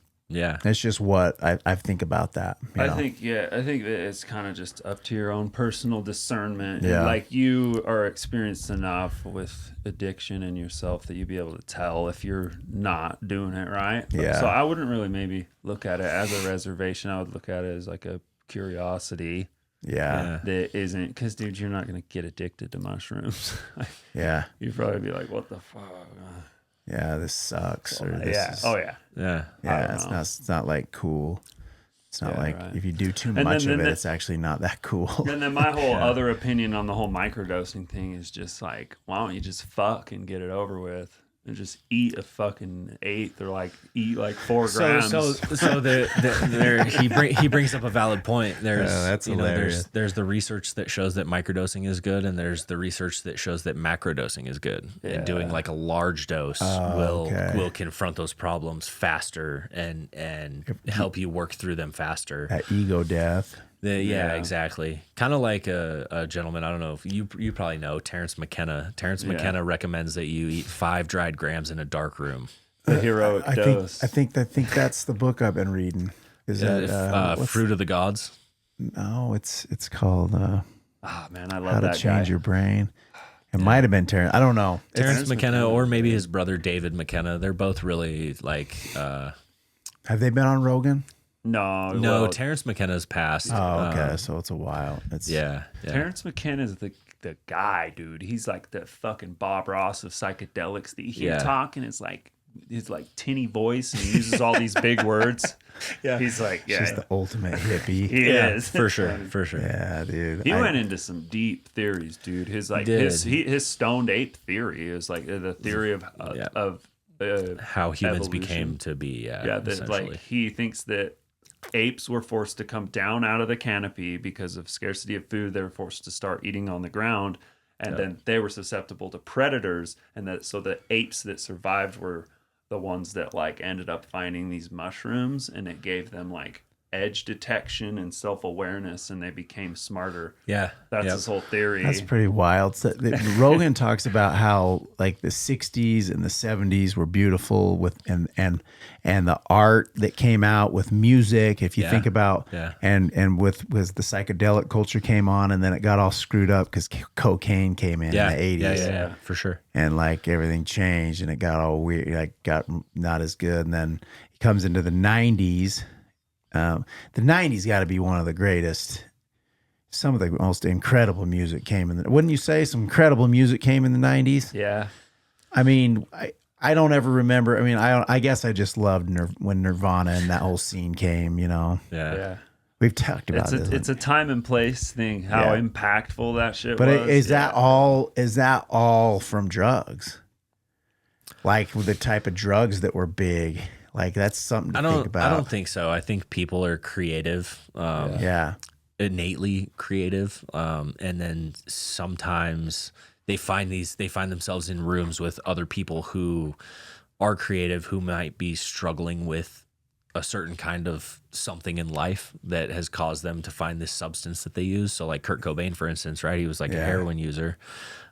what I think about that. I think that it's kind of just up to your own personal discernment. Yeah. And like you are experienced enough with addiction in yourself that you'd be able to tell if you're not doing it right. Yeah. So I wouldn't really maybe look at it as a reservation. I would look at it as like a curiosity Yeah. that isn't, because dude, you're not going to get addicted to mushrooms. Yeah. You'd probably be like, what the fuck? Yeah. This sucks. Or this Yeah. is, Oh yeah. Yeah. Yeah. It's not like cool. It's not Yeah, like right. if you do too then- much then of it, the- it's actually not that cool. And then my whole other opinion on the whole microdosing thing is just like, why don't you just fuck and get it over with and just eat a fucking eighth or like eat like 4 grams. He brings up a valid point. There's that's hilarious. There's the research that shows that microdosing is good, and there's the research that shows that macrodosing is good. And doing like a large dose will confront those problems faster and help you work through them faster. That ego death. Yeah, exactly. Kind of like a gentleman. I don't know if you probably know Terrence McKenna. Terrence McKenna recommends that you eat 5 dried grams in a dark room. The heroic dose. I think that's the book I've been reading. Is that Fruit of the Gods? No, it's called Oh man, I love How to that Change guy. Your Brain. It might have been Terrence. I don't know. Terrence McKenna, or maybe his brother David McKenna. They're both really like. Have they been on Rogan? No, No, well, Terrence McKenna's passed. Oh, okay. So it's a while. It's Yeah. Terrence McKenna is the guy, dude. He's like the fucking Bob Ross of psychedelics. That you hear talking is like his like tinny voice, and he uses all these big words. Yeah, he's like, just the ultimate hippie. he is for sure. Yeah, dude. He went into some deep theories, dude. His like his stoned ape theory is like the theory of How humans evolution. became to be. That essentially. like he thinks that apes were forced to come down out of the canopy because of scarcity of food. They were forced to start eating on the ground, and then they were susceptible to predators, and that so the apes that survived were the ones that like ended up finding these mushrooms, and it gave them like edge detection and self-awareness, and they became smarter. Yeah, That's his whole theory. That's pretty wild. So, Rogan talks about how like the 60s and the 70s were beautiful with and the art that came out with music. If you think about and with the psychedelic culture came on, and then it got all screwed up because cocaine came in the 80s. Yeah, for sure. And like everything changed and it got all weird, like got not as good. And then he comes into the 90s. The 90s got to be one of the greatest. Some of the most incredible music came in. Wouldn't you say some incredible music came in the 90s? Yeah. I mean, I don't ever remember. I mean, I guess I just loved when Nirvana and that whole scene came, you know. Yeah. We've talked about this. It's a time and place thing, how impactful that shit But was. is that all from drugs? Like with the type of drugs that were big? Like that's something to think about. I don't think so. I think people are creative, innately creative, and then sometimes they find themselves in rooms with other people who are creative, who might be struggling with a certain kind of something in life that has caused them to find this substance that they use. So like Kurt Cobain, for instance, right? He was like a heroin user.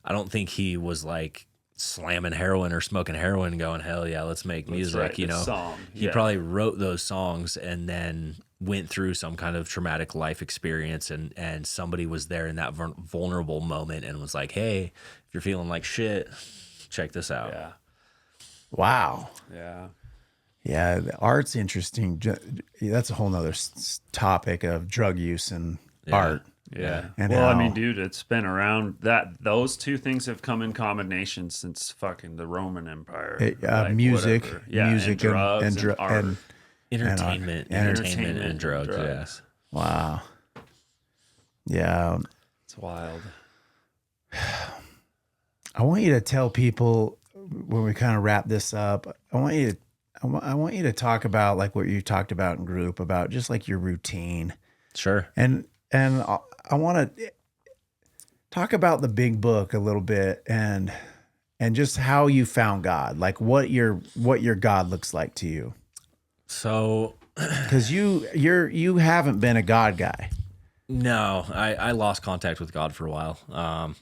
I don't think he was like slamming heroin or smoking heroin going, hell yeah, let's make music, right, you the know. song. He Yeah. probably wrote those songs and then went through some kind of traumatic life experience, and somebody was there in that vulnerable moment and was like, hey, if you're feeling like shit, check this out. Yeah. Wow. Yeah. Yeah, the art's interesting. That's a whole nother topic of drug use and art. Yeah. And well, I how- mean, dude, it's been around that those two things have come in combination since fucking the Roman Empire. Like, music, whatever. Yeah, music, and drugs and art. Entertainment and drugs. Yeah. Wow. Yeah, It's wild. I want you to tell people when we kind of wrap this up. I want you to talk about like what you talked about in group about just like your routine, Sure. and I want to talk about the big book a little bit and just how you found God, like what your God looks like to you. So Because you haven't been a God guy. no, I lost contact with God for a while.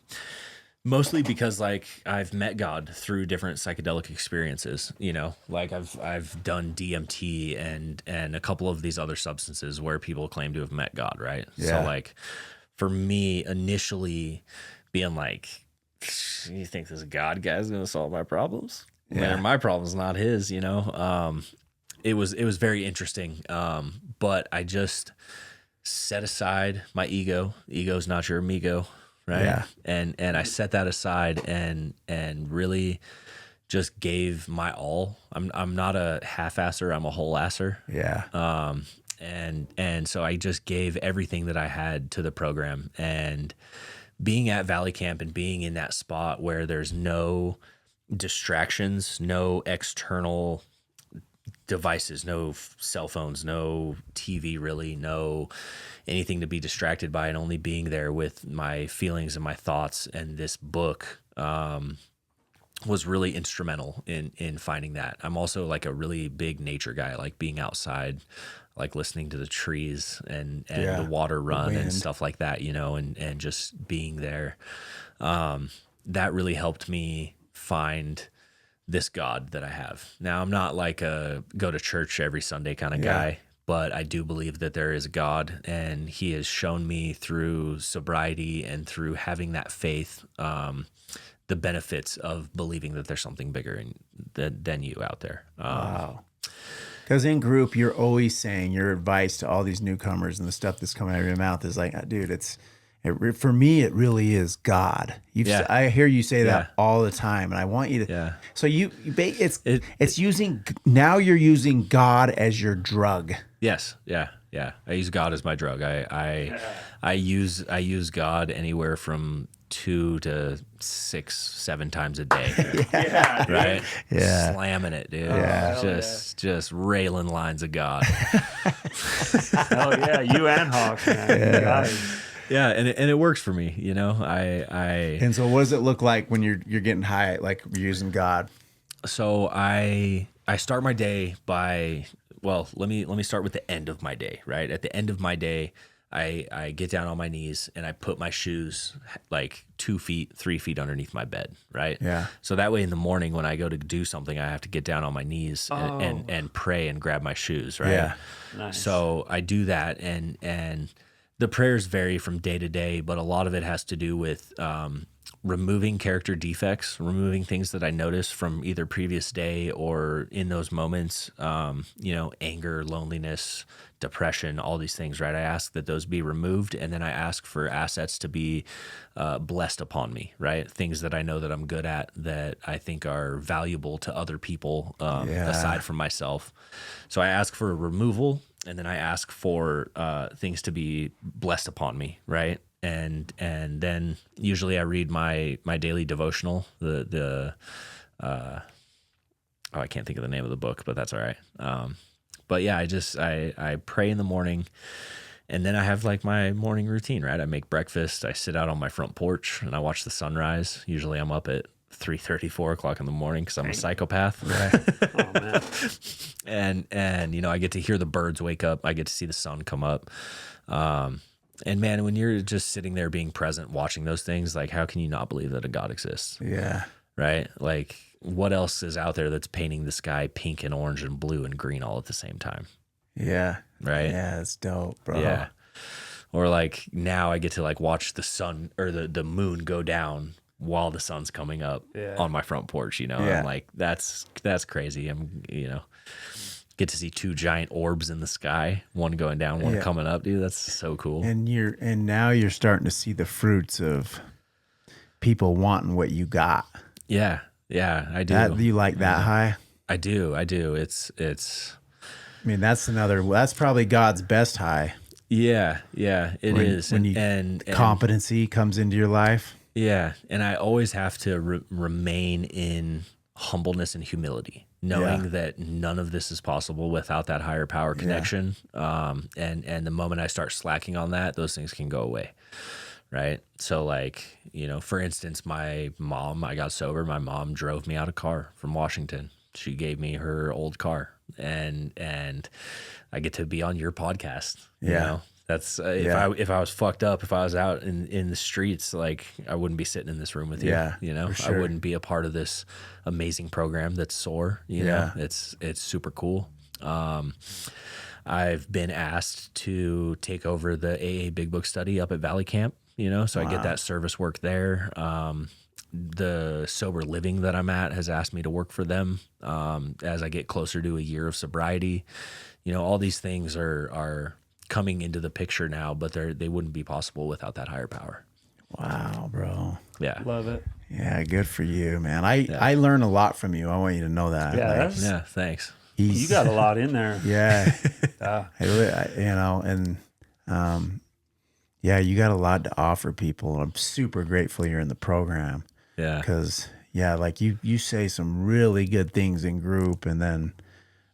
Mostly because like I've met God through different psychedelic experiences, you know, like I've done DMT and a couple of these other substances where people claim to have met God, right? Yeah. So like for me initially being like, you think this God guy's gonna solve my problems? Yeah. They're my problems, not his, you know. It was very interesting. But I just set aside my ego. Ego's not your amigo, right? Yeah. And I set that aside and really just gave my all. I'm not a half-asser, I'm a whole-asser. Yeah. And so I just gave everything that I had to the program. And being at Valley Camp and being in that spot where there's no distractions, no external devices, no cell phones, no TV, really, no anything to be distracted by, and only being there with my feelings and my thoughts. And this book was really instrumental in finding that. I'm also like a really big nature guy. I like being outside, like listening to the trees and Yeah, the water run wind. and stuff like that, you know, and just being there. That really helped me find this God that I have. Now, I'm not like a go to church every Sunday kind of guy, but I do believe that there is a God, and he has shown me through sobriety and through having that faith, the benefits of believing that there's something bigger than you out there. Wow. Because in group, you're always saying your advice to all these newcomers, and the stuff that's coming out of your mouth is like, dude, for me, it really is God. I hear you say that all the time, and I want you to. Yeah. So it's using now. You're using God as your drug. Yes. Yeah. Yeah. I use God as my drug. I use God anywhere from 2 to 6, 7 times a day. Yeah. Right? Yeah. Slamming it, dude. Yeah. Just railing lines of God. Oh yeah, you and Hawk, man. You guys. Yeah, and it works for me, you know. And so, what does it look like when you're getting high, like you're using God? So I start my day by, well, let me start with the end of my day, right? At the end of my day, I get down on my knees and I put my shoes like 2 feet, 3 feet underneath my bed, right? Yeah. So that way in the morning when I go to do something, I have to get down on my knees and pray and grab my shoes, right? Yeah. Nice. So I do that, and the prayers vary from day to day, but a lot of it has to do with removing character defects, removing things that I notice from either previous day or in those moments, you know, anger, loneliness, depression, all these things, right? I ask that those be removed, and then I ask for assets to be blessed upon me, right? Things that I know that I'm good at, that I think are valuable to other people aside from myself. So I ask for a removal, and then I ask for things to be blessed upon me, right? And then usually I read my daily devotional, I can't think of the name of the book, but that's all right. But yeah, I pray in the morning, and then I have like my morning routine, right? I make breakfast, I sit out on my front porch, and I watch the sunrise. Usually I'm up at 3:30, 4 o'clock in the morning because I'm a psychopath. Oh man. And you know, I get to hear the birds wake up. I get to see the sun come up. And man, when you're just sitting there being present, watching those things, like how can you not believe that a God exists? Yeah. right? Like, what else is out there that's painting the sky pink and orange and blue and green all at the same time? Yeah. Right. Yeah, it's dope, bro. Yeah. Or like now I get to like watch the sun or the moon go down while the sun's coming up on my front porch, you know. Yeah. I'm like, that's crazy. I'm, you know, get to see two giant orbs in the sky, one going down, one coming up, dude. That's so cool. And now you're starting to see the fruits of people wanting what you got. Yeah. Yeah, I do. You like that high? I do. It's I mean, that's probably God's best high. yeah, it is. When competency comes into your life. Yeah, and I always have to remain in humbleness and humility, knowing that none of this is possible without that higher power connection. And the moment I start slacking on that, those things can go away. Right. So like, you know, for instance, I got sober. My mom drove me out a car from Washington. She gave me her old car and I get to be on your podcast. You know? That's if I was fucked up, if I was out in the streets, like I wouldn't be sitting in this room with you. Yeah, you know, sure. I wouldn't be a part of this amazing program that's SOAR. You know, it's super cool. I've been asked to take over the AA Big Book study up at Valley Camp. You know, so I get that service work there. The sober living that I'm at has asked me to work for them as I get closer to a year of sobriety. You know, all these things are coming into the picture now, but they wouldn't be possible without that higher power. Wow, bro. Yeah. Love it. Yeah, good for you, man. I learn a lot from you. I want you to know that. Yeah, Yeah, thanks. you got a lot in there. Yeah. You know, and yeah, you got a lot to offer people. I'm super grateful you're in the program. Yeah. Because, like you say some really good things in group, and then,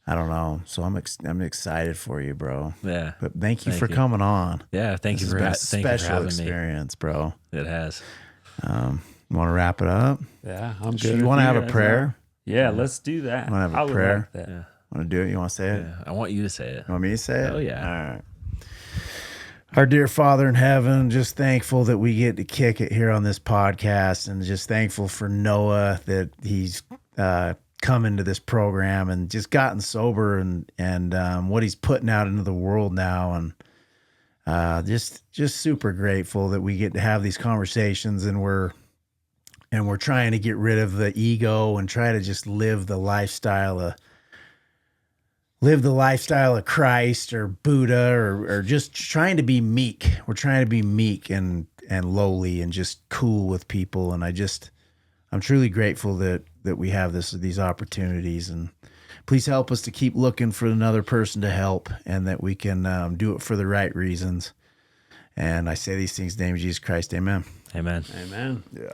I don't know. So I'm excited for you, bro. Yeah. But thank you for coming on. Yeah, thank you for been a thank you for special having experience, bro. me. It has. You want to wrap it up? Yeah, I'm Do good. you want to have a prayer? Yeah, let's do that. Want to have I a would prayer? like that. Yeah. Want to do it? You want to say it? Yeah. I want you to say it. You want me to say it? Oh, yeah. All right. Our dear Father in heaven, just thankful that we get to kick it here on this podcast, and just thankful for Noah that he's come into this program and just gotten sober, and what he's putting out into the world now. And just super grateful that we get to have these conversations, and we're trying to get rid of the ego and try to just live the lifestyle of Christ or Buddha, or just trying to be meek. We're trying to be meek and lowly and just cool with people. And I'm truly grateful that we have these opportunities, and please help us to keep looking for another person to help, and that we can do it for the right reasons. And I say these things in the name of Jesus Christ. Amen. Amen. Amen. Yeah.